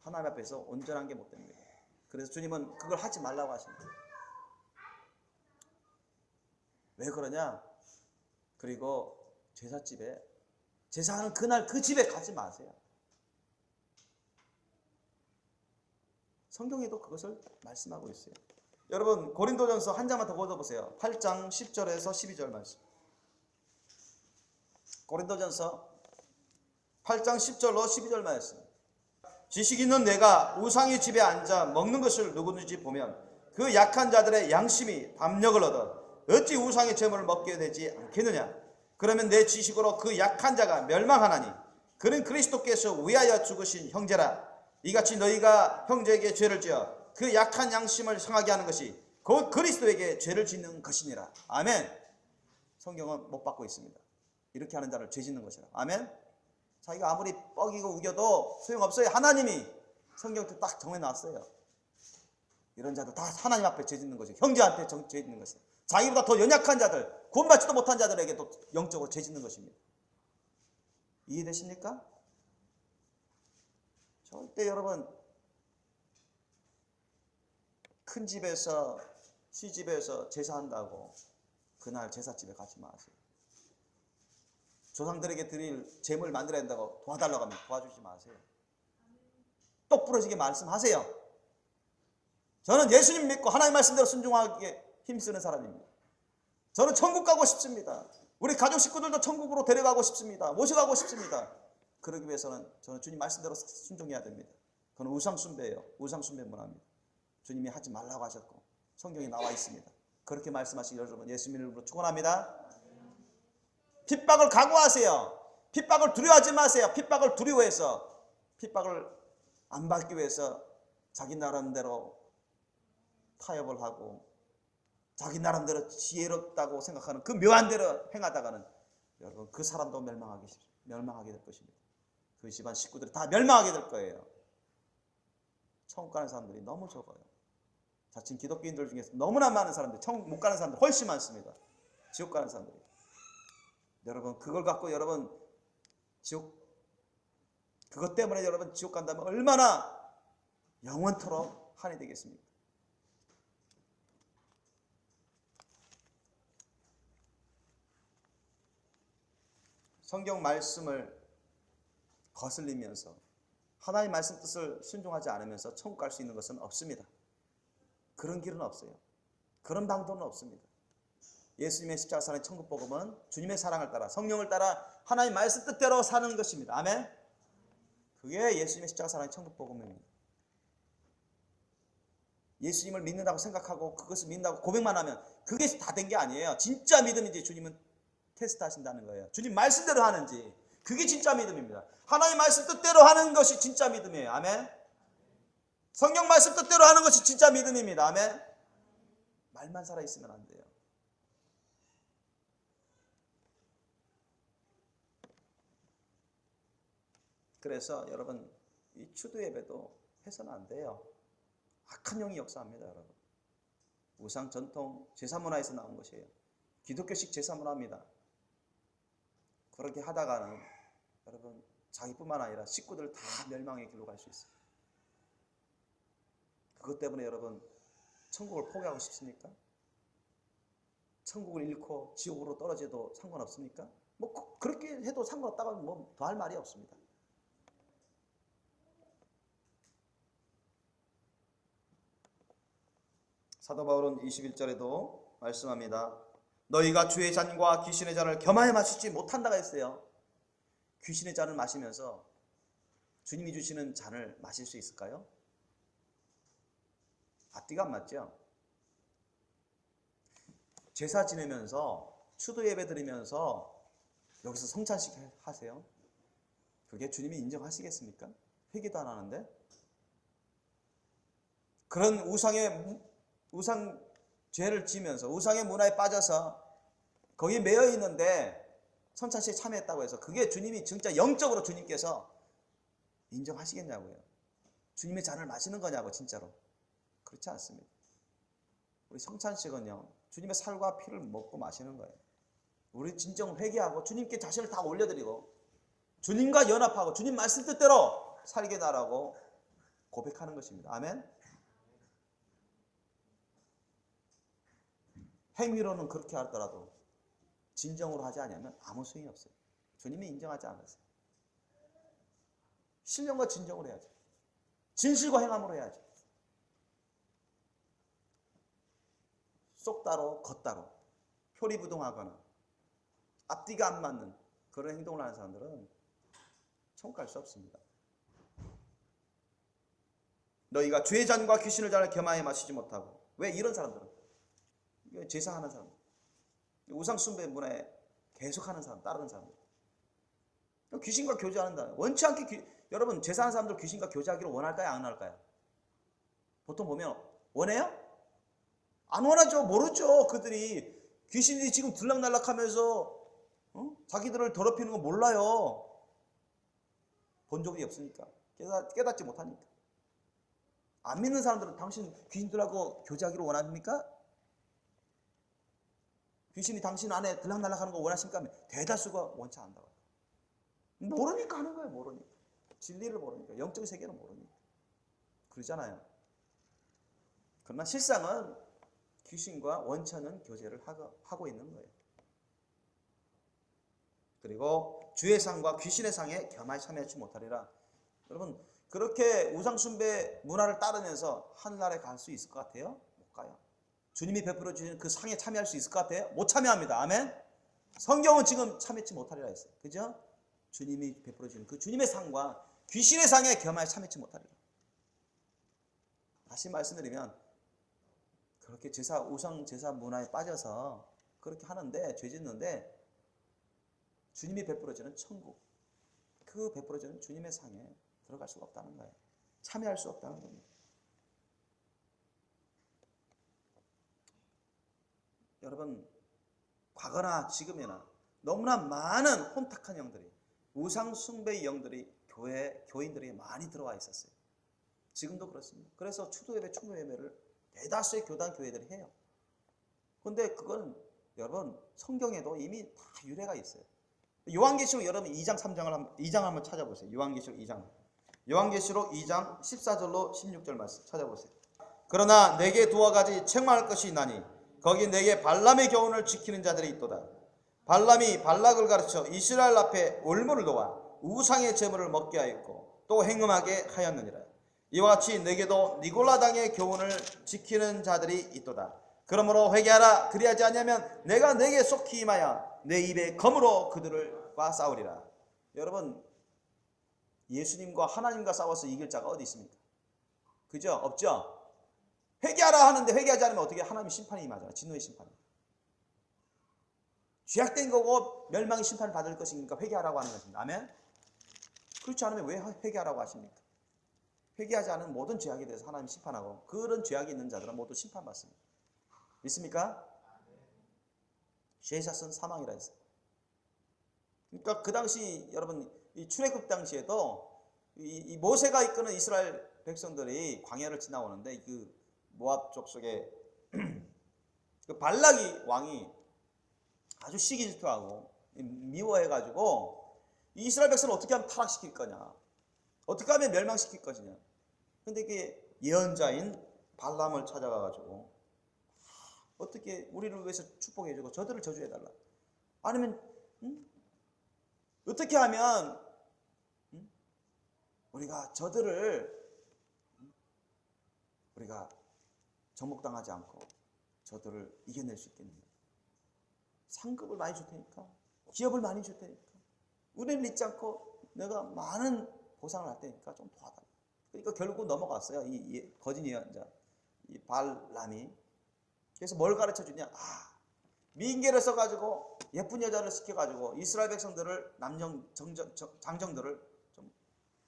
Speaker 1: 하나님 앞에서 온전한 게 못 됩니다. 그래서 주님은 그걸 하지 말라고 하십니다. 왜 그러냐? 그리고 제사집에 제사하는 그날 그 집에 가지 마세요. 성경에도 그것을 말씀하고 있어요. 여러분 고린도전서 한 장만 더 읽어보세요. 8장 10절에서 12절 말씀. 고린도전서 8장 10절로 12절 말씀. 지식 있는 내가 우상의 집에 앉아 먹는 것을 누구든지 보면 그 약한 자들의 양심이 담력을 얻어 어찌 우상의 제물을 먹게 되지 않겠느냐. 그러면 내 지식으로 그 약한 자가 멸망하나니 그는 그리스도께서 위하여 죽으신 형제라. 이같이 너희가 형제에게 죄를 지어 그 약한 양심을 상하게 하는 것이 곧 그리스도에게 죄를 짓는 것이니라. 아멘. 성경은 못 받고 있습니다. 이렇게 하는 자를 죄 짓는 것이라. 아멘. 자기가 아무리 뻐기고 우겨도 소용없어요. 하나님이 성경에 딱 정해놨어요. 이런 자들 다 하나님 앞에 죄 짓는 것이에요. 형제한테 죄 짓는 것이에요. 자기보다 더 연약한 자들, 구원받지도 못한 자들에게도 영적으로 죄 짓는 것입니다. 이해되십니까? 절대 여러분 큰 집에서 시집에서 제사한다고 그날 제사집에 가지 마세요. 조상들에게 드릴 제물 만들어야 한다고 도와달라고 하면 도와주지 마세요. 똑부러지게 말씀하세요. 저는 예수님 믿고 하나님 말씀대로 순종하기에 힘쓰는 사람입니다. 저는 천국 가고 싶습니다. 우리 가족 식구들도 천국으로 데려가고 싶습니다. 모셔가고 싶습니다. 그러기 위해서는 저는 주님 말씀대로 순종해야 됩니다. 그건 우상숭배예요. 우상숭배 문화입니다. 주님이 하지 말라고 하셨고 성경에 나와 있습니다. 그렇게 말씀하시기 여러분 예수님 이름으로 축원합니다. 핍박을 각오하세요. 핍박을 두려워하지 마세요. 핍박을 두려워해서 핍박을 안 받기 위해서 자기 나름대로 타협을 하고 자기 나름대로 지혜롭다고 생각하는 그 묘한 대로 행하다가는 여러분 그 사람도 멸망하게 될 것입니다. 그 집안 식구들이 다 멸망하게 될 거예요. 천국 가는 사람들이 너무 적어요. 자칭 기독교인들 중에서 너무나 많은 사람들, 천국 못 가는 사람들 훨씬 많습니다. 지옥 가는 사람들이. 여러분 그걸 갖고 여러분 그것 때문에 여러분 지옥 간다면 얼마나 영원토록 한이 되겠습니까? 성경 말씀을 거슬리면서 하나님 말씀 뜻을 순종하지 않으면서 천국 갈 수 있는 것은 없습니다. 그런 길은 없어요. 그런 방도는 없습니다. 예수님의 십자가 사는 천국 복음은 주님의 사랑을 따라 성령을 따라 하나님 말씀 뜻대로 사는 것입니다. 아멘. 그게 예수님의 십자가 사는 천국 복음입니다. 예수님을 믿는다고 생각하고 그것을 믿는다고 고백만 하면 그게 다 된 게 아니에요. 진짜 믿음인지 주님은 테스트 하신다는 거예요. 주님 말씀대로 하는지 그게 진짜 믿음입니다. 하나님 말씀 뜻대로 하는 것이 진짜 믿음이에요. 아멘. 성경 말씀 뜻대로 하는 것이 진짜 믿음입니다. 아멘. 말만 살아있으면 안 돼요. 그래서 여러분 이 추도 예배도 해서는 안 돼요. 악한 영이 역사합니다. 여러분 우상 전통 제사문화에서 나온 것이에요. 기독교식 제사문화입니다. 그렇게 하다가는 여러분 자기뿐만 아니라 식구들 다 멸망의 길로 갈 수 있어요. 그것 때문에 여러분 천국을 포기하고 싶습니까? 천국을 잃고 지옥으로 떨어져도 상관없습니까? 뭐 그렇게 해도 상관없다고 뭐 더 할 말이 없습니다. 사도 바울은 21절에도 말씀합니다. 너희가 주의 잔과 귀신의 잔을 겸하여 마시지 못한다고 했어요. 귀신의 잔을 마시면서 주님이 주시는 잔을 마실 수 있을까요? 앞뒤가 안 맞죠? 제사 지내면서 추도 예배 드리면서 여기서 성찬식 하세요. 그게 주님이 인정하시겠습니까? 회개도 안 하는데? 그런 우상 죄를 지면서 우상의 문화에 빠져서 거기에 매여 있는데 성찬식에 참여했다고 해서 그게 주님이 진짜 영적으로 주님께서 인정하시겠냐고요. 주님의 잔을 마시는 거냐고 진짜로. 그렇지 않습니다. 우리 성찬식은요 주님의 살과 피를 먹고 마시는 거예요. 우리 진정 회개하고 주님께 자신을 다 올려드리고 주님과 연합하고 주님 말씀 뜻대로 살게 달라고 고백하는 것입니다. 아멘. 행위로는 그렇게 하더라도 진정으로 하지 않으면 아무 소용이 없어요. 주님이 인정하지 않았어요. 신령과 진정으로 해야죠. 진실과 행함으로 해야죠. 쏙따로 겉따로 표리부동하거나 앞뒤가 안 맞는 그런 행동을 하는 사람들은 천국 갈 수 없습니다. 너희가 죄의 잔과 귀신의 잔을 겸하여 마시지 못하고. 왜 이런 사람들은? 제사하는 사람, 우상 숭배 문화에 계속하는 사람, 따르는 사람들, 귀신과 교제하는다. 원치 않게 여러분 제사하는 사람들 귀신과 교제하기를 원할까요? 안 원할까요? 보통 보면 원해요? 안 원하죠. 모르죠. 그들이 귀신이 지금 들락날락하면서 자기들을 더럽히는 거 몰라요. 본 적이 없으니까 깨닫지 못하니까. 안 믿는 사람들은 당신 귀신들하고 교제하기를 원합니까? 귀신이 당신 안에 들락날락하는 거 원하십니까? 대다수가 원치 않는다고. 모르니까 하는 거예요. 모르니까. 진리를 모르니까. 영적 세계를 모르니까. 그러잖아요. 그러나 실상은 귀신과 원치 않는 교제를 하고 있는 거예요. 그리고 주의 상과 귀신의 상에 겸하여 참여하지 못하리라. 여러분 그렇게 우상숭배 문화를 따르면서 하늘나라에 갈 수 있을 것 같아요? 못 가요. 주님이 베풀어 주시는 그 상에 참여할 수 있을 것 같아요? 못 참여합니다. 아멘. 성경은 지금 참여치 못하리라 했어요. 그죠? 주님이 베풀어 주시는 그 주님의 상과 귀신의 상에 겸하여 참여치 못하리라. 다시 말씀드리면 그렇게 우상 제사 문화에 빠져서 그렇게 하는데, 죄 짓는데, 주님이 베풀어주는 천국, 그 베풀어주는 주님의 상에 들어갈 수가 없다는 거예요. 참여할 수 없다는 겁니다. 여러분, 과거나 지금이나 너무나 많은 혼탁한 영들이, 우상 숭배의 영들이 교인들에게 많이 들어와 있었어요. 지금도 그렇습니다. 그래서 추도예배, 충노예배를 대다수의 교단 교회들이 해요. 그런데 그건 여러분 성경에도 이미 다 유래가 있어요. 요한계시록 여러분 2장 3장을 한번 찾아보세요. 요한계시록 2장. 요한계시록 2장 14절로 16절 말씀 찾아보세요. 그러나 내게 두어 가지 책망할 것이 있나니 거기 내게 발람의 교훈을 지키는 자들이 있도다. 발람이 발락을 가르쳐 이스라엘 앞에 올무를 놓아 우상의 제물을 먹게 하였고 또 행음하게 하였느니라. 이와 같이 내게도 니골라당의 교훈을 지키는 자들이 있도다. 그러므로 회개하라. 그리하지 않으면 내가 내게 속히 임하여 내 입에 검으로 그들과 싸우리라. 여러분, 예수님과 하나님과 싸워서 이길 자가 어디 있습니까? 그죠? 없죠? 회개하라 하는데 회개하지 않으면 어떻게 하나님의 심판이 임하잖아요. 진노의 심판이. 죄악된 거고 멸망의 심판을 받을 것이니까 회개하라고 하는 것입니다. 아멘? 그렇지 않으면 왜 회개하라고 하십니까? 회개하지 않은 모든 죄악에 대해서 하나님이 심판하고 그런 죄악이 있는 자들은 모두 심판받습니다. 믿습니까? 죄사선 사망이라 했어요. 그러니까 그 당시 여러분 이 출애굽 당시에도 이 모세가 이끄는 이스라엘 백성들이 광야를 지나오는데 그 모압 족속에 그 발락이 왕이 아주 시기 질투하고 미워해가지고 이스라엘 백성을 어떻게 하면 타락시킬 거냐, 어떻게 하면 멸망시킬 것이냐. 근데 이게 예언자인 발람을 찾아가가지고 어떻게 우리를 위해서 축복해주고 저들을 저주해달라. 아니면 어떻게 하면 우리가 저들을 우리가 정복당하지 않고 저들을 이겨낼 수 있겠느냐. 상급을 많이 줄 테니까, 기업을 많이 줄 테니까, 우리를 잊지 않고 내가 많은 보상을 할 테니까 좀 도와달라. 그러니까 결국 넘어갔어요. 이 거짓 예언자 이 발람이. 그래서 뭘 가르쳐 주냐? 민계를 써가지고 예쁜 여자를 시켜가지고 이스라엘 백성들을 장정들을 좀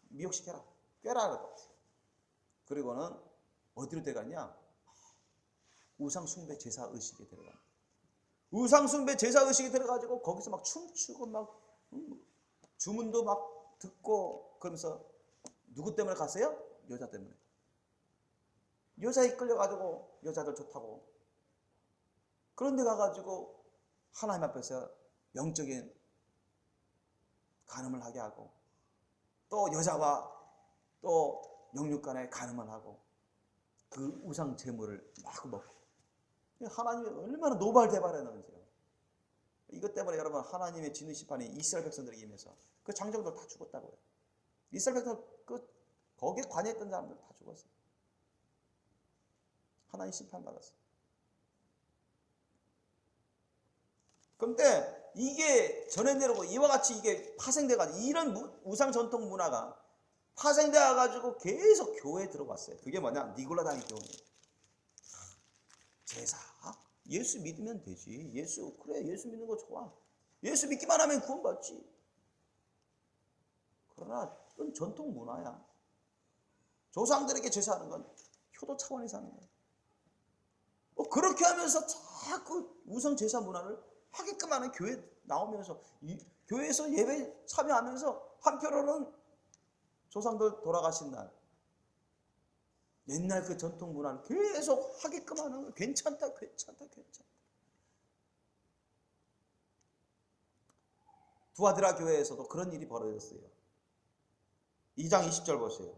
Speaker 1: 미혹시켜라, 꿰라 그러고. 그리고는 어디로 데려가냐? 우상 숭배 제사 의식에 데려가. 우상 숭배 제사 의식에 들어가지고 거기서 막 춤추고 막 주문도 막 듣고 그러면서 누구 때문에 갔어요? 여자 때문에. 여자에 끌려가지고 여자들 좋다고. 그런데 가가지고 하나님 앞에서 영적인 간음을 하게 하고 또 여자와 또 영육 간에 간음을 하고 그 우상 제물을 막 먹고. 하나님이 얼마나 노발대발했는지요. 이것 때문에 여러분 하나님의 진노 심판이 이스라엘 백성들에게 임해서 그 장정들 다 죽었다고요. 이스라엘 백성들 거기에 관여했던 사람들 다 죽었어요. 하나님 심판 받았어요. 그런데 이게 전해내려고 이와 같이 이게 파생돼가지고 이런 우상 전통 문화가 파생돼가지고 계속 교회에 들어왔어요. 그게 뭐냐? 니골라당의 교훈이에요. 제사? 예수 믿으면 되지. 예수 믿는 거 좋아. 예수 믿기만 하면 구원받지. 그러나 그건 전통 문화야. 조상들에게 제사하는 건 효도 차원에서 하는 거야. 그렇게 하면서 자꾸 우상 제사 문화를 하게끔 하는 교회 나오면서 교회에서 예배 참여하면서 한편으로는 조상들 돌아가신 날 옛날 그 전통 문화를 계속 하게끔 하는 거. 괜찮다. 두아드라 교회에서도 그런 일이 벌어졌어요. 2장 20절 보세요.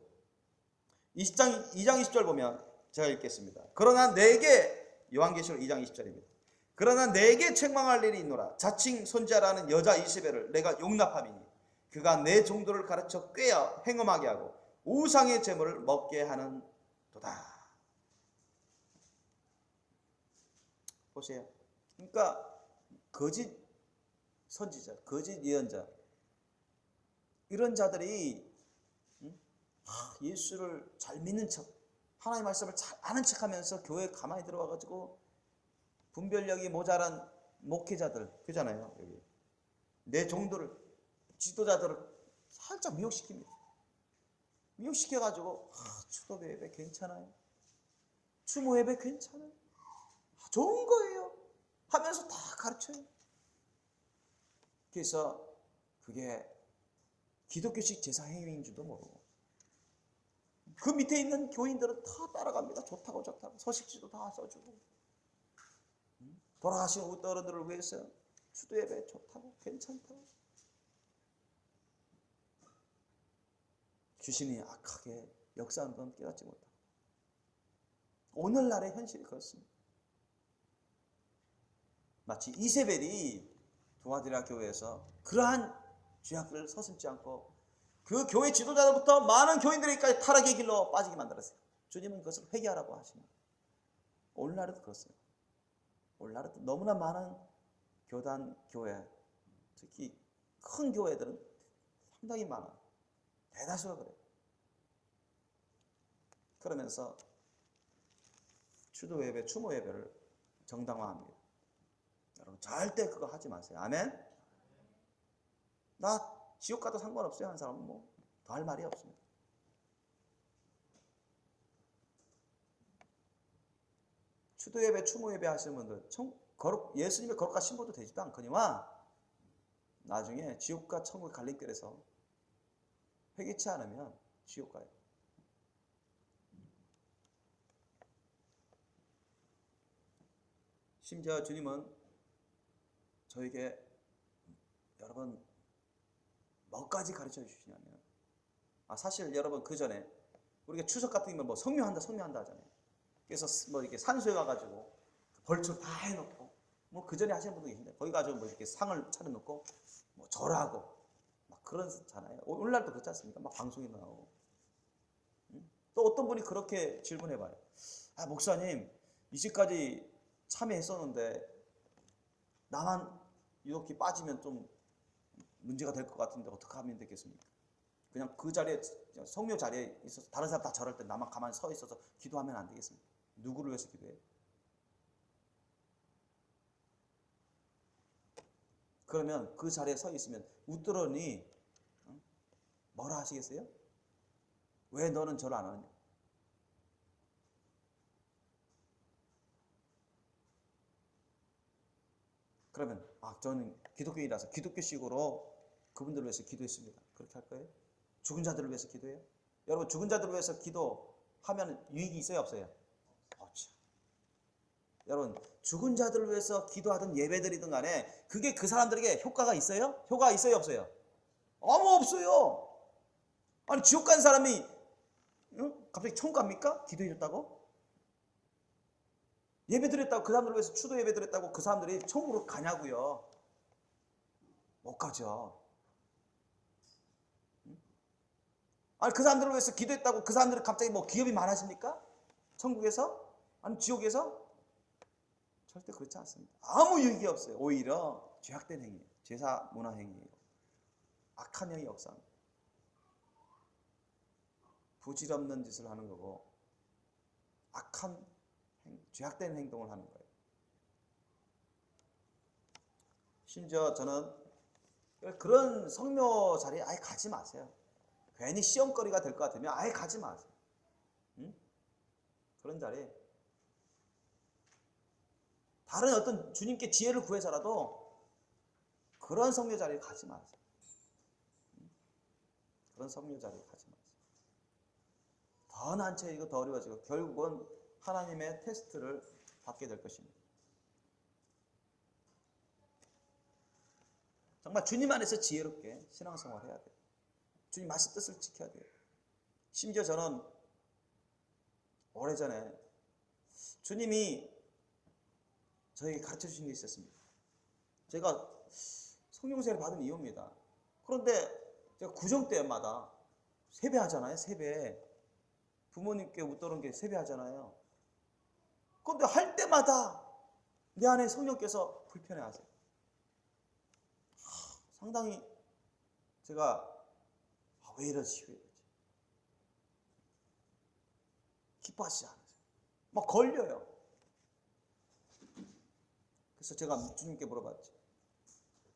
Speaker 1: 2장 20절 보면 제가 읽겠습니다. 그러나 내게, 요한계시록 2장 20절입니다. 그러나 내게 책망할 일이 있노라. 자칭 선지자라는 여자 이세벨을 내가 용납함이니 그가 내 종들을 가르쳐 꾀어 행음하게 하고 우상의 제물을 먹게 하는 도다. 보세요. 그러니까 거짓 선지자, 거짓 예언자, 이런 자들이 예수를 잘 믿는 척, 하나님의 말씀을 잘 아는 척하면서 교회에 가만히 들어와가지고 분별력이 모자란 목회자들, 그잖아요. 여기 내 종들을, 지도자들을 살짝 미혹시킵니다. 미혹시켜가지고 추도 예배 괜찮아요, 추모 예배 괜찮아요, 좋은 거예요 하면서 다 가르쳐요. 그래서 그게 기독교식 제사 행위인 줄도 모르고 그 밑에 있는 교인들은 다 따라갑니다. 좋다고 서식지도 다 써주고 돌아가신 우떠른들을 위해서 추도 예배 좋다고 괜찮다고. 귀신이 악하게 역사하는 건 깨닫지 못하고 오늘날의 현실이 그렇습니다. 마치 이세벨이 두아디라 교회에서 그러한 죄악들을 서슴지 않고 그 교회 지도자들부터 많은 교인들에게까지 타락의 길로 빠지게 만들었어요. 주님은 그것을 회개하라고 하십니다. 오늘날에도 그렇습니다. 오늘날에도 너무나 많은 교단, 교회, 특히 큰 교회들은 상당히 많아요. 대다수가 그래요. 그러면서 추도 예배, 추모 예배를 정당화합니다. 여러분 절대 그거 하지 마세요. 아멘? 나 지옥 가도 상관없어요 하는 사람은 뭐 더 할 말이 없습니다. 추도 예배, 추모 예배 하시는 분들 예수님의 거룩과 신부도 되지도 않거니와 나중에 지옥과 천국의 갈림길에서 회개치 않으면 지옥 가요. 심지어 주님은 저에게 여러분 뭐까지 가르쳐 주시냐면 사실 여러분 그 전에 우리가 추석 같은 거 뭐 성묘한다 하잖아요. 그래서 뭐 이렇게 산소에 가가지고 벌초 다 해놓고 뭐 그 전에 하시는 분도 계신데 거기 가지고 뭐 이렇게 상을 차려놓고 뭐 절하고 막 그러잖아요. 오늘날도 그렇지 않습니까? 막 방송에 나오고. 또 어떤 분이 그렇게 질문해봐요. 목사님 이제까지 참여했었는데 나만 이렇게 빠지면 좀 문제가 될 것 같은데 어떻게 하면 되겠습니까? 그냥 그 자리에 성묘 자리에 있어서 다른 사람 다 절할 때 나만 가만히 서 있어서 기도하면 안 되겠습니까? 누구를 위해서 기도해요? 그러면 그 자리에 서 있으면 웃더러니 뭐라 하시겠어요? 왜 너는 절을 안 하느냐? 그러면 저는 기독교인이라서 기독교식으로 그분들을 위해서 기도했습니다. 그렇게 할 거예요? 죽은 자들을 위해서 기도해요? 여러분 죽은 자들을 위해서 기도하면 유익이 있어요 없어요? 없죠. 여러분 죽은 자들을 위해서 기도하든 예배드리든 간에 그게 그 사람들에게 효과가 있어요? 효과가 있어요 없어요? 아무 없어요. 아니 지옥 간 사람이 갑자기 천국 갑니까? 기도해줬다고? 예배드렸다고 그 사람들을 위해서 추도 예배드렸다고 그 사람들이 천국으로 가냐고요? 못 가죠. 아니 그 사람들을 위해서 기도했다고 그 사람들이 갑자기 뭐 기업이 많아집니까? 천국에서? 아니 지옥에서? 절대 그렇지 않습니다. 아무 유익이 없어요. 오히려 죄악된 행위, 제사 문화 행위예요. 악한 영이 역사합니다. 부질없는 짓을 하는 거고 악한 죄악된 행동을 하는 거예요. 심지어 저는 그런 성묘 자리에 아예 가지 마세요. 괜히 시험거리가 될 것 같으면 아예 가지 마세요. 그런 자리에 다른 어떤 주님께 지혜를 구해서라도 그런 성묘 자리에 가지 마세요. 그런 성묘 자리에 가지 마세요. 더 난처해지고 더 어려워지고 결국은 하나님의 테스트를 받게 될 것입니다. 정말 주님 안에서 지혜롭게 신앙생활을 해야 돼요. 주님 말씀 뜻을 지켜야 돼요. 심지어 저는 오래전에 주님이 저에게 가르쳐 주신 게 있었습니다. 제가 성령세를 받은 이유입니다. 그런데 제가 구정 때마다 세배하잖아요. 세배. 부모님께 웃도는 게 세배하잖아요. 그런데 할 때마다 내 안에 성령께서 불편해하세요. 상당히 제가 왜 이러지? 왜 이러지? 기뻐하시지 않으세요. 막 걸려요. 그래서 제가 주님께 물어봤죠.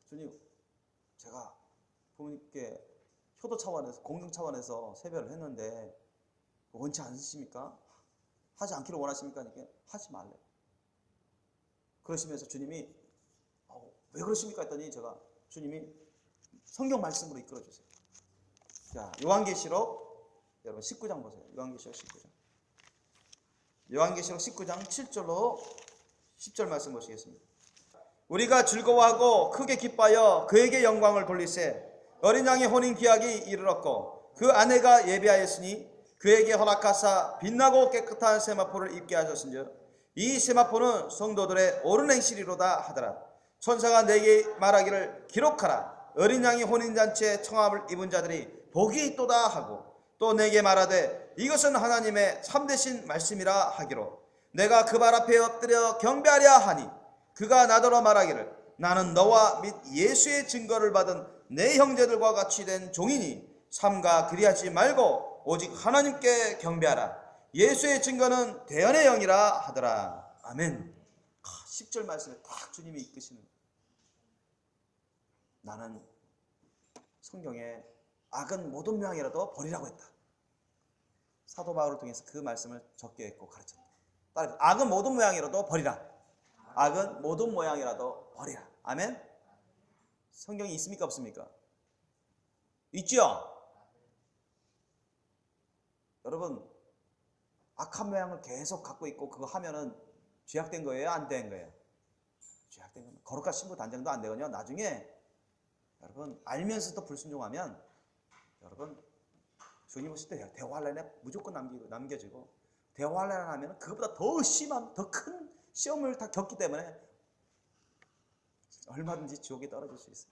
Speaker 1: 주님, 제가 부모님께 효도 차원에서, 공경 차원에서 세배를 했는데 원치 않으십니까? 하지 않기를 원하십니까? 이렇게 하지 말래요. 그러시면서 주님이 왜 그러십니까? 했더니 제가 주님이 성경 말씀으로 이끌어 주세요. 자, 요한계시록 여러분 19장 보세요. 요한계시록 19장. 요한계시록 19장 7절로 10절 말씀 보시겠습니다. 우리가 즐거워하고 크게 기뻐하여 그에게 영광을 돌리세. 어린 양의 혼인 기약이 이르렀고 그 아내가 예비하였으니 그에게 허락하사 빛나고 깨끗한 세마포를 입게 하셨은즉 이 세마포는 성도들의 옳은 행실이로다 하더라. 천사가 내게 말하기를 기록하라. 어린 양이 혼인잔치에 청함을 입은 자들이 복이 있도다 하고 또 내게 말하되 이것은 하나님의 참되신 말씀이라 하기로 내가 그 발 앞에 엎드려 경배하려 하니 그가 나더러 말하기를 나는 너와 및 예수의 증거를 받은 내 형제들과 같이 된 종이니 삼가 그리하지 말고 오직 하나님께 경배하라. 예수의 증거는 대언의 영이라 하더라. 아멘. 10절 말씀에 딱 주님이 이끄시는, 나는 성경에 악은 모든 모양이라도 버리라고 했다. 사도 바울을 통해서 그 말씀을 적게 했고 가르쳤다. 악은 모든 모양이라도 버리라. 악은 모든 모양이라도 버리라. 아멘. 성경이 있습니까 없습니까? 있죠. 여러분, 악한 모양을 계속 갖고 있고 그거 하면은 죄악된 거예요? 안 된 거예요? 죄악된 겁니다. 거룩한 신부 단장도 안 되거든요. 나중에 여러분 알면서도 불순종하면 여러분 주님 오실 때 대환란에 무조건 남겨지고 대환란 하면 그것보다 더 심한 더 큰 시험을 다 겪기 때문에 얼마든지 지옥에 떨어질 수 있어요.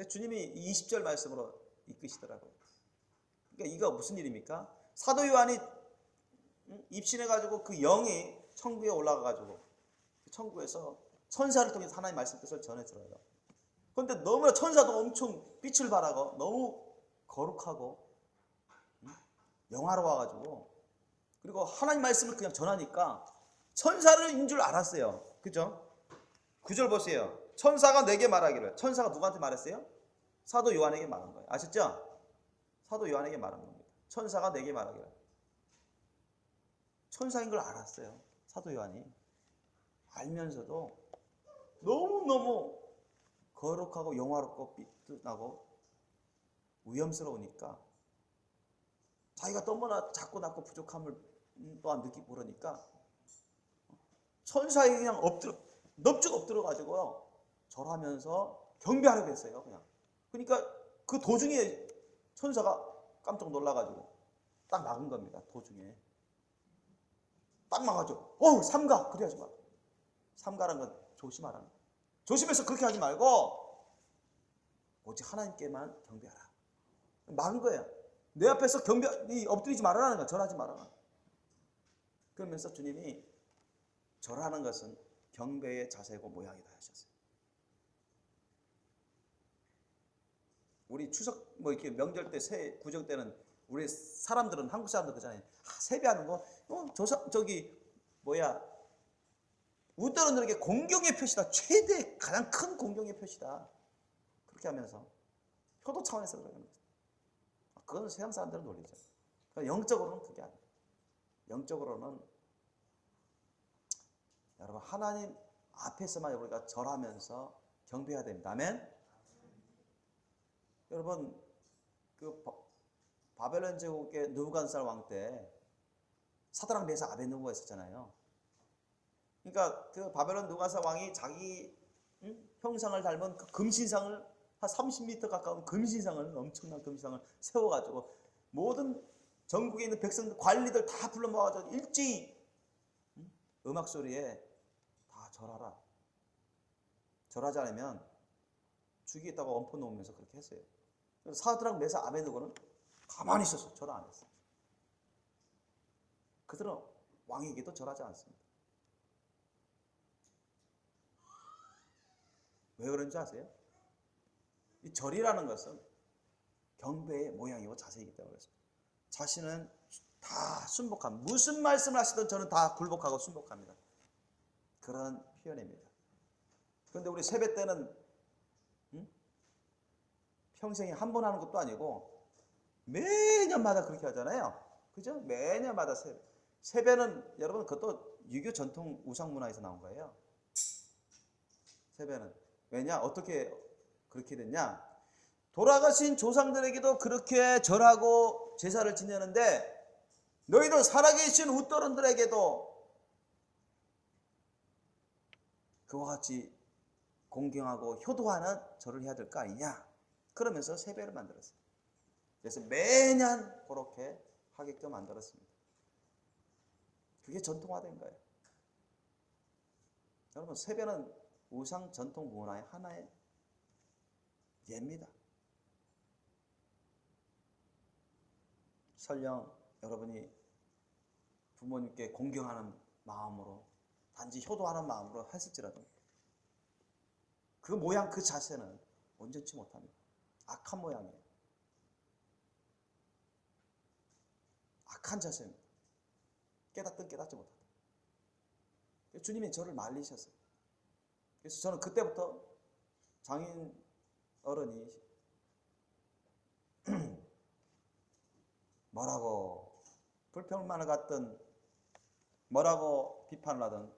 Speaker 1: 주님이 20절 말씀으로 이끄시더라고요. 그러니까 이거 무슨 일입니까? 사도 요한이 입신해가지고 그 영이 천국에 올라가가지고 천국에서 천사를 통해서 하나님의 말씀 뜻을 전해들어요. 그런데 너무나 천사도 엄청 빛을 발하고 너무 거룩하고 영화로워가지고 그리고 하나님 말씀을 그냥 전하니까 천사를인 줄 알았어요. 그죠? 9절 보세요. 천사가 내게 말하기를. 천사가 누구한테 말했어요? 사도 요한에게 말한 거예요. 아셨죠? 사도 요한에게 말한 겁니다. 천사가 내게 말하기를. 천사인 걸 알았어요. 사도 요한이. 알면서도 너무너무 거룩하고 영화롭고 빛나고 위험스러우니까 자기가 너무나 작고 낮고 부족함을 또한 느끼고 그러니까 천사에게 그냥 넙죽 엎드려가지고 절하면서 경배하려고 했어요. 그냥. 그러니까 그 도중에 천사가 깜짝 놀라가지고 딱 막은 겁니다. 도중에. 딱 막아줘. 삼가. 그래 하지 마. 삼가라는 건 조심하라는 거예요. 조심해서 그렇게 하지 말고 오직 하나님께만 경배하라. 막은 거예요. 내 앞에서 엎드리지 말아라는 거야. 절하지 말아라. 그러면서 주님이 절하는 것은 경배의 자세고 모양이다 하셨어요. 우리 추석 이렇게 명절 때 새 구정 때는 우리 사람들은 한국 사람들 그러잖아요. 세배하는 거 우리들에게 공경의 표시다. 최대 가장 큰 공경의 표시다. 그렇게 하면서 효도 차원에서 그러는 거죠. 그건 세상 사람들은 논리죠. 영적으로는 그게 아니에요. 영적으로는 여러분 하나님 앞에서만 우리가 절하면서 경배해야 됩니다. 아멘. 여러분 그 바벨론 제국의 느부갓네살 왕 때 사드락 메삭 아벳느고가 있었잖아요. 그러니까 그 바벨론 느부갓네살 왕이 자기 형상을 닮은 그 금신상을 한 30m 가까운 금신상을 엄청난 금신상을 세워가지고 모든 전국에 있는 백성들 관리들 다 불러 모아가지고 일제히 음악 소리에 다 절하라. 절하지 않으면 죽이겠다고 엄포 놓으면서 그렇게 했어요. 그래서 사드락 메삭 아베느고는 가만히 있었어요. 절 안 했어요. 그들은 왕에게도 절하지 않습니다. 왜 그런지 아세요? 이 절이라는 것은 경배의 모양이고 자세이기 때문에 그렇습니다. 자신은 다 순복합니다. 무슨 말씀을 하시든 저는 다 굴복하고 순복합니다. 그런 표현입니다. 그런데 우리 세배 때는 평생에 한 번 하는 것도 아니고 매년마다 그렇게 하잖아요. 그죠? 매년마다 세배. 세배는 여러분 그것도 유교 전통 우상 문화에서 나온 거예요. 세배는. 왜냐? 어떻게 그렇게 됐냐? 돌아가신 조상들에게도 그렇게 절하고 제사를 지내는데 너희들 살아계신 웃더런들에게도 그와 같이 공경하고 효도하는 절을 해야 될 거 아니냐? 그러면서 세배를 만들었어요. 그래서 매년 그렇게 하게끔 만들었습니다. 그게 전통화된 거예요. 여러분 세배는 우상 전통 문화의 하나의 예입니다. 설령 여러분이 부모님께 공경하는 마음으로 단지 효도하는 마음으로 했을지라도 그 모양 그 자세는 온전치 못합니다. 악한 모양이에요. 악한 자세입니다. 깨닫든 깨닫지 못하든. 주님이 저를 말리셨어요. 그래서 저는 그때부터 장인 어른이 뭐라고 불평만을 갖든 뭐라고 비판을 하든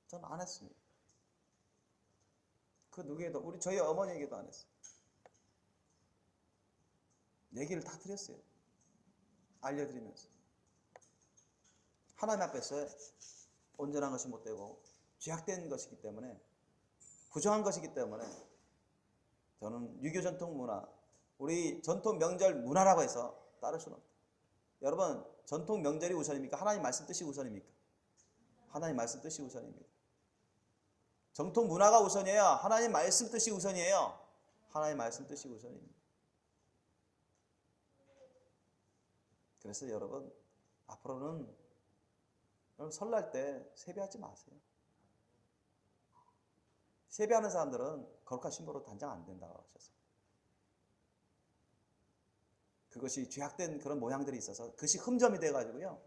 Speaker 1: 저는 안 했습니다. 그 누구에도 저희 어머니에게도 안 했어요. 얘기를 다 드렸어요. 알려드리면서 하나님 앞에서 온전한 것이 못되고 죄악된 것이기 때문에 부정한 것이기 때문에 저는 유교 전통 문화 우리 전통 명절 문화라고 해서 따를 수는 없다. 여러분 전통 명절이 우선입니까? 하나님 말씀 뜻이 우선입니까? 하나님 말씀 뜻이 우선입니다. 전통 문화가 우선이에요? 하나님 말씀 뜻이 우선이에요? 하나님 말씀 뜻이 우선입니다. 그래서 여러분 앞으로는 여러분 설날 때 세배하지 마세요. 세배하는 사람들은 거룩한 신부로 단장 안 된다고 하셨어요. 그것이 죄악된 그런 모양들이 있어서 그것이 흠점이 돼가지고요.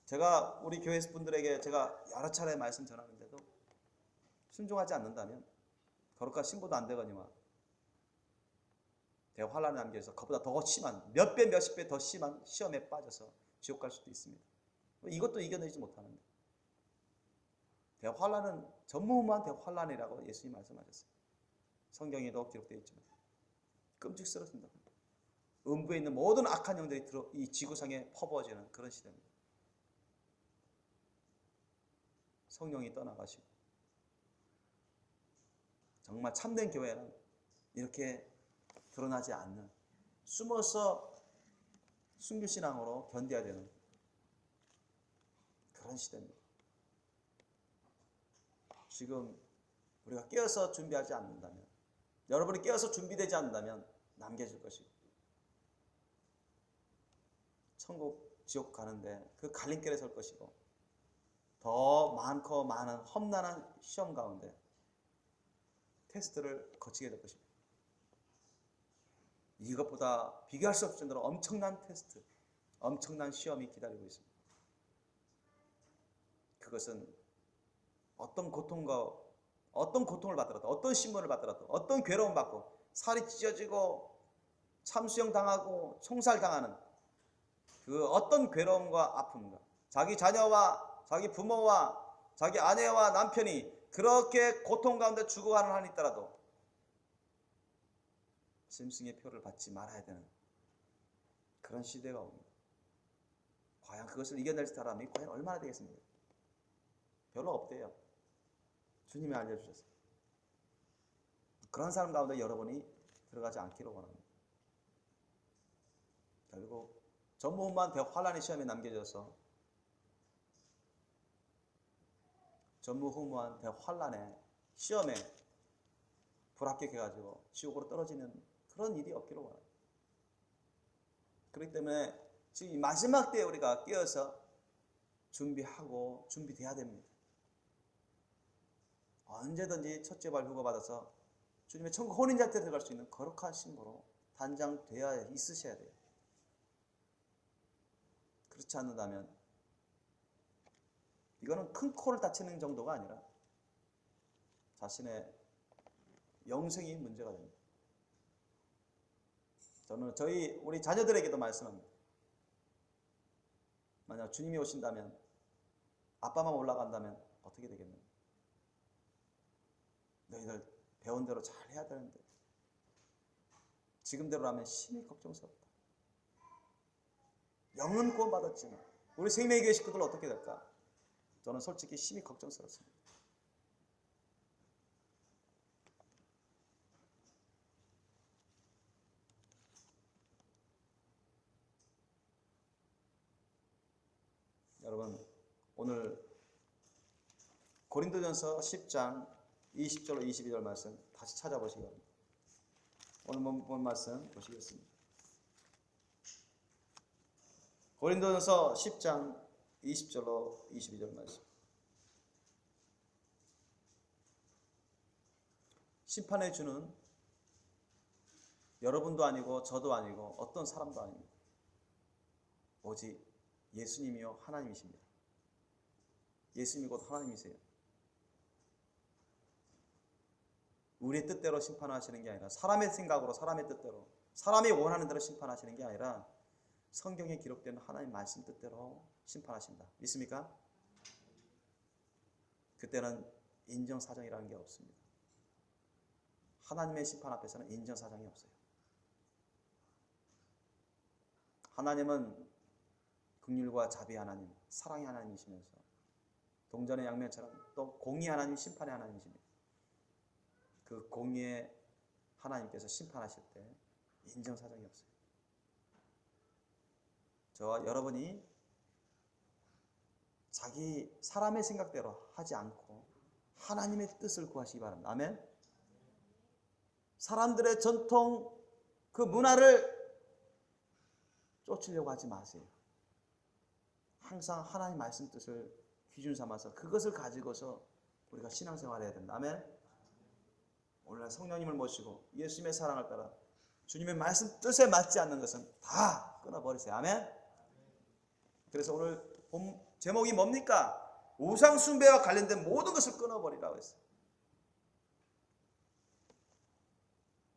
Speaker 1: 제가 우리 교회 분들에게 제가 여러 차례 말씀 전하는데도 순종하지 않는다면 거룩한 신부도 안 되거니와 대환란에 남겨서 그보다 더 심한 몇 배 몇십 배 더 심한 시험에 빠져서 지옥 갈 수도 있습니다. 이것도 이겨내지 못하는데 대환란은 전무후무한 대환란이라고 예수님 말씀하셨어요. 성경에도 기록되어 있지만 끔찍스럽습니다. 음부에 있는 모든 악한 영들이 이 지구상에 퍼부어지는 그런 시대입니다. 성령이 떠나가시고 정말 참된 교회는 이렇게 드러나지 않는 숨어서 순교신앙으로 견뎌야 되는 그런 시대입니다. 지금 우리가 깨어서 준비하지 않는다면 여러분이 깨어서 준비되지 않는다면 남겨질 것이고 천국 지옥 가는데 그 갈림길에 설 것이고 더 많고 많은 험난한 시험 가운데 테스트를 거치게 될 것입니다. 이것보다 비교할 수 없을 정도로 엄청난 테스트, 엄청난 시험이 기다리고 있습니다. 그것은 어떤 고통을 받더라도 어떤 신문을 받더라도 어떤 괴로움 받고 살이 찢어지고 참수형 당하고 총살당하는 그 어떤 괴로움과 아픔과 자기 자녀와 자기 부모와 자기 아내와 남편이 그렇게 고통 가운데 죽어가는 한이 있더라도 짐승의 표를 받지 말아야 되는 그런 시대가 옵니다. 과연 그것을 이겨낼 사람이 과연 얼마나 되겠습니까? 별로 없대요. 주님이 알려주셨어요. 그런 사람 가운데 여러분이 들어가지 않기를 원합니다. 결국 전무후무한 대환란의 시험에 남겨져서 전무후무한 대환란의 시험에 불합격해가지고 지옥으로 떨어지는 그런 일이 없기를 원합니다. 그렇기 때문에 지금 이 마지막 때에 우리가 깨어서 준비하고 준비돼야 됩니다. 언제든지 첫째 발 휴거받아서 주님의 천국 혼인잔치에 들어갈 수 있는 거룩한 신부로 단장되어 있으셔야 돼요. 그렇지 않는다면 이거는 큰 코를 다치는 정도가 아니라 자신의 영생이 문제가 됩니다. 저는 우리 자녀들에게도 말씀합니다. 만약 주님이 오신다면, 아빠만 올라간다면 어떻게 되겠느냐? 너희들 배운 대로 잘 해야 되는데 지금대로라면 심히 걱정스럽다. 영은 구원받았지만 우리 생명의 교회 식구들 어떻게 될까? 저는 솔직히 심히 걱정스럽습니다. 여러분, 오늘 고린도전서 10장 20절로 22절 말씀 다시 찾아보시기 바랍니다. 오늘 본 말씀 보시겠습니다. 고린도전서 10장 20절로 22절 말씀. 심판의 주는 여러분도 아니고 저도 아니고 어떤 사람도 아닙니다. 오직 예수님이요 하나님이십니다. 예수님이 곧 하나님이세요. 우리의 뜻대로 심판하시는 게 아니라 사람의 생각으로 사람의 뜻대로 사람이 원하는 대로 심판하시는 게 아니라 성경에 기록된 하나님 말씀 뜻대로 심판하신다. 믿습니까? 그때는 인정사정이라는 게 없습니다. 하나님의 심판 앞에서는 인정사정이 없어요. 하나님은 긍휼과 자비 하나님, 사랑의 하나님이시면서 동전의 양면처럼 또 공의 하나님, 심판의 하나님이십니다. 그 공의의 하나님께서 심판하실 때 인정사정이 없어요. 저와 여러분이 자기 사람의 생각대로 하지 않고 하나님의 뜻을 구하시기 바랍니다. 아멘. 사람들의 전통 그 문화를 쫓으려고 하지 마세요. 항상 하나님 말씀 뜻을 기준 삼아서 그것을 가지고서 우리가 신앙생활을 해야 된다. 아멘. 오늘날 성령님을 모시고 예수님의 사랑을 따라 주님의 말씀 뜻에 맞지 않는 것은 다 끊어버리세요. 아멘. 그래서 오늘 제목이 뭡니까? 우상 숭배와 관련된 모든 것을 끊어버리라고 했어요.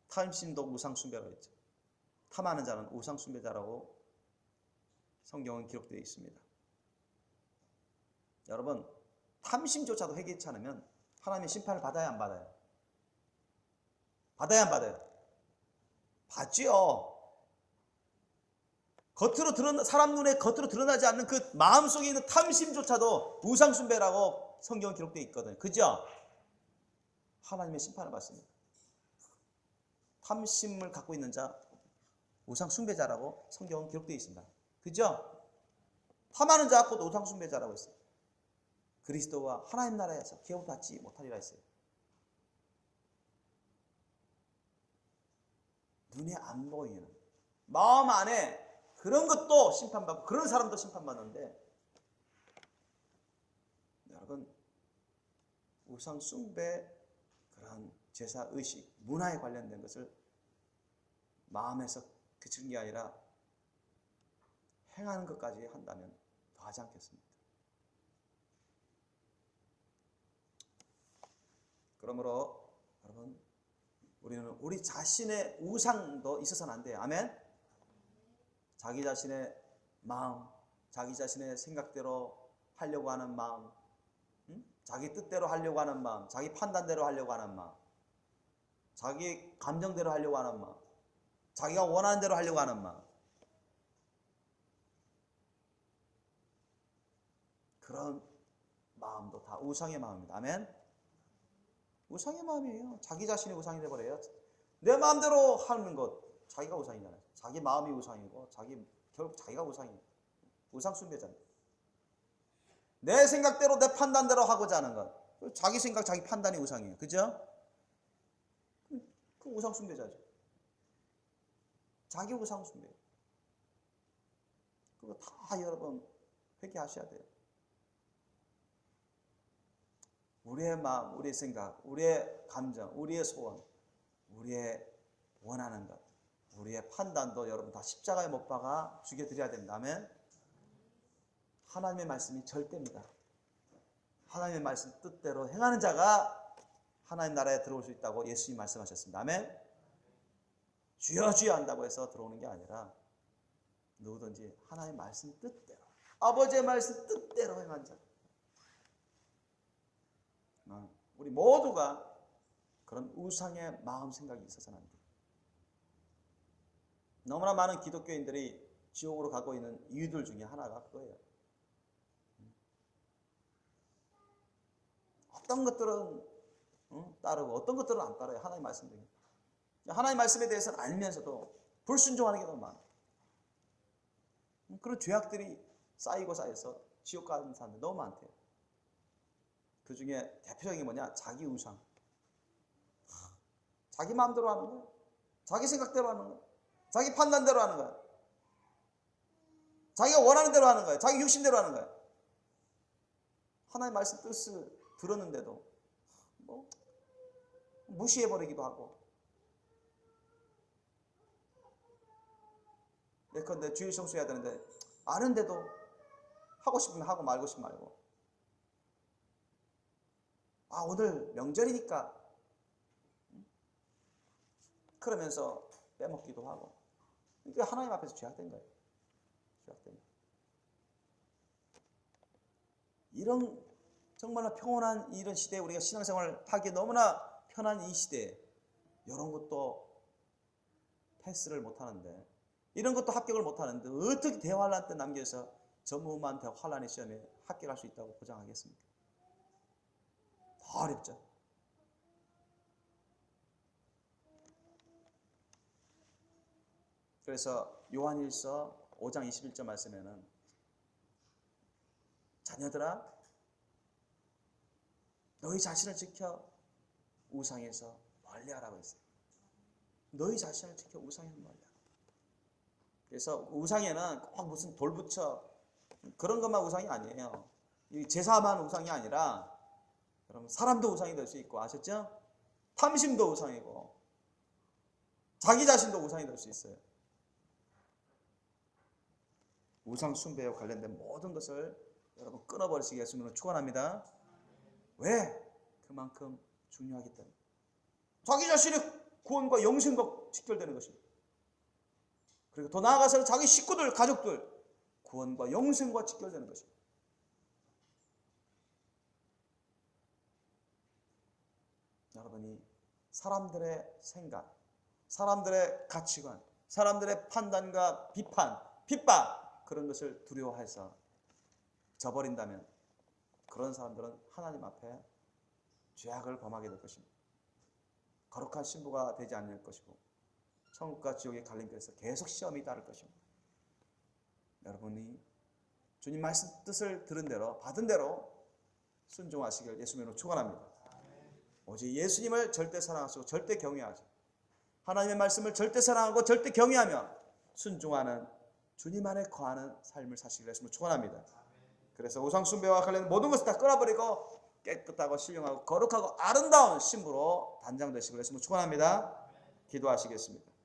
Speaker 1: 탐심도 우상 숭배라고 했죠. 탐하는 자는 우상 숭배자라고 성경은 기록되어 있습니다. 여러분, 탐심조차도 해결치 않으면 하나님의 심판을 받아야 안 받아요? 받아야 안 받아요? 받지요. 사람 눈에 겉으로 드러나지 않는 그 마음속에 있는 탐심조차도 우상 숭배라고 성경은 기록되어 있거든요. 그죠? 하나님의 심판을 받습니다. 탐심을 갖고 있는 자 우상 숭배자라고 성경은 기록되어 있습니다. 그죠? 탐하는 자 곧 우상 숭배자라고 했어요. 그리스도와 하나님 나라에서 기업받지 못하리라 했어요. 눈에 안 보이는 마음 안에 그런 것도 심판받고 그런 사람도 심판받는데, 여러분, 우상 숭배 그런 제사 의식 문화에 관련된 것을 마음에서 그치는 게 아니라 행하는 것까지 한다면 더 하지 않겠습니까? 그러므로 여러분, 우리는 우리 자신의 우상도 있어서는 안 돼요. 아멘? 자기 자신의 마음, 자기 자신의 생각대로 하려고 하는 마음, 자기 뜻대로 하려고 하는 마음, 자기 판단대로 하려고 하는 마음, 자기 감정대로 하려고 하는 마음, 자기가 원하는 대로 하려고 하는 마음, 그런 마음도 다 우상의 마음입니다. 아멘? 우상의 마음이에요. 자기 자신이 우상이 되어버려요. 내 마음대로 하는 것, 자기가 우상이잖아요. 자기 마음이 우상이고 결국 자기가 우상이에요. 우상 숭배자입니다. 내 생각대로 내 판단대로 하고자 하는 것, 자기 생각 자기 판단이 우상이에요. 그죠? 그 우상 숭배자죠. 자기 우상 숭배. 그거 다 여러분 회개하셔야 돼요. 우리의 마음, 우리의 생각, 우리의 감정, 우리의 소원, 우리의 원하는 것, 우리의 판단도 여러분 다 십자가에 못 박아 죽여드려야 된다면 하나님의 말씀이 절대입니다. 하나님의 말씀 뜻대로 행하는 자가 하나님 나라에 들어올 수 있다고 예수님이 말씀하셨습니다. 아멘. 주여 주여 한다고 해서 들어오는 게 아니라 누구든지 하나님의 말씀 뜻대로, 아버지의 말씀 뜻대로 행한 자. 우리 모두가 그런 우상의 마음 생각이 있어서는 안 돼요. 너무나 많은 기독교인들이 지옥으로 가고 있는 이유들 중에 하나가 그거예요. 어떤 것들은 따르고 어떤 것들은 안 따라요. 하나님 말씀 중에. 하나님 말씀에 대해서는 알면서도 불순종하는 게 너무 많아요. 그런 죄악들이 쌓이고 쌓여서 지옥 가는 사람들 너무 많대요. 그 중에 대표적인 게 뭐냐? 자기 우상. 자기 마음대로 하는 거예요. 자기 생각대로 하는 거예요. 자기 판단대로 하는 거예요. 자기가 원하는 대로 하는 거예요. 자기 육신대로 하는 거예요. 하나님 말씀 뜻을 들었는데도 뭐 무시해버리기도 하고, 예컨대 주일 성수해야 되는데 아는데도 하고 싶으면 하고 말고 싶으면 말고, 아 오늘 명절이니까 그러면서 빼먹기도 하고, 이게 하나님 앞에서 죄악된 거예요. 죄악된 거예요. 이런 정말로 평온한 이런 시대에 우리가 신앙생활을 하기 너무나 편한 이 시대에 이런 것도 패스를 못하는데, 이런 것도 합격을 못하는데 어떻게 대환란 때 남겨서 전무후무한 대환란의 시험에 합격할 수 있다고 보장하겠습니까? 더 어렵죠. 그래서 요한일서 5장 21절 말씀에는 자녀들아 너희 자신을 지켜 우상에서 멀리하라고 했어요. 너희 자신을 지켜 우상에서 멀리하라. 그래서 우상에는 꼭 무슨 돌 붙여 그런 것만 우상이 아니에요. 제사만 우상이 아니라 여러분 사람도 우상이 될 수 있고, 아셨죠? 탐심도 우상이고 자기 자신도 우상이 될 수 있어요. 우상 숭배와 관련된 모든 것을 여러분 끊어버리시기 예수님으로 축원합니다. 왜? 그만큼 중요하기 때문에. 자기 자신의 구원과 영생과 직결되는 것입니다. 그리고 더 나아가서 자기 식구들, 가족들 구원과 영생과 직결되는 것입니다. 여러분이 사람들의 생각, 사람들의 가치관, 사람들의 판단과 비판, 핍박, 그런 것을 두려워해서 저버린다면 그런 사람들은 하나님 앞에 죄악을 범하게 될 것입니다. 거룩한 신부가 되지 않을 것이고 천국과 지옥의 갈림길에서 계속 시험이 따를 것입니다. 여러분이 주님 말씀 뜻을 들은 대로, 받은 대로 순종하시길 예수님으로 축원합니다. 오직 예수님을 절대 사랑하시고 절대 경외하시, 하나님의 말씀을 절대 사랑하고 절대 경외하며 순종하는 주님 안에 거하는 삶을 사시길 예수님으로 축원합니다. 그래서 우상 숭배와 관련된 모든 것을 다 끊어버리고 깨끗하고 신령하고 거룩하고 아름다운 신부로 단장되시길 예수님으로 축원합니다. 기도하시겠습니다.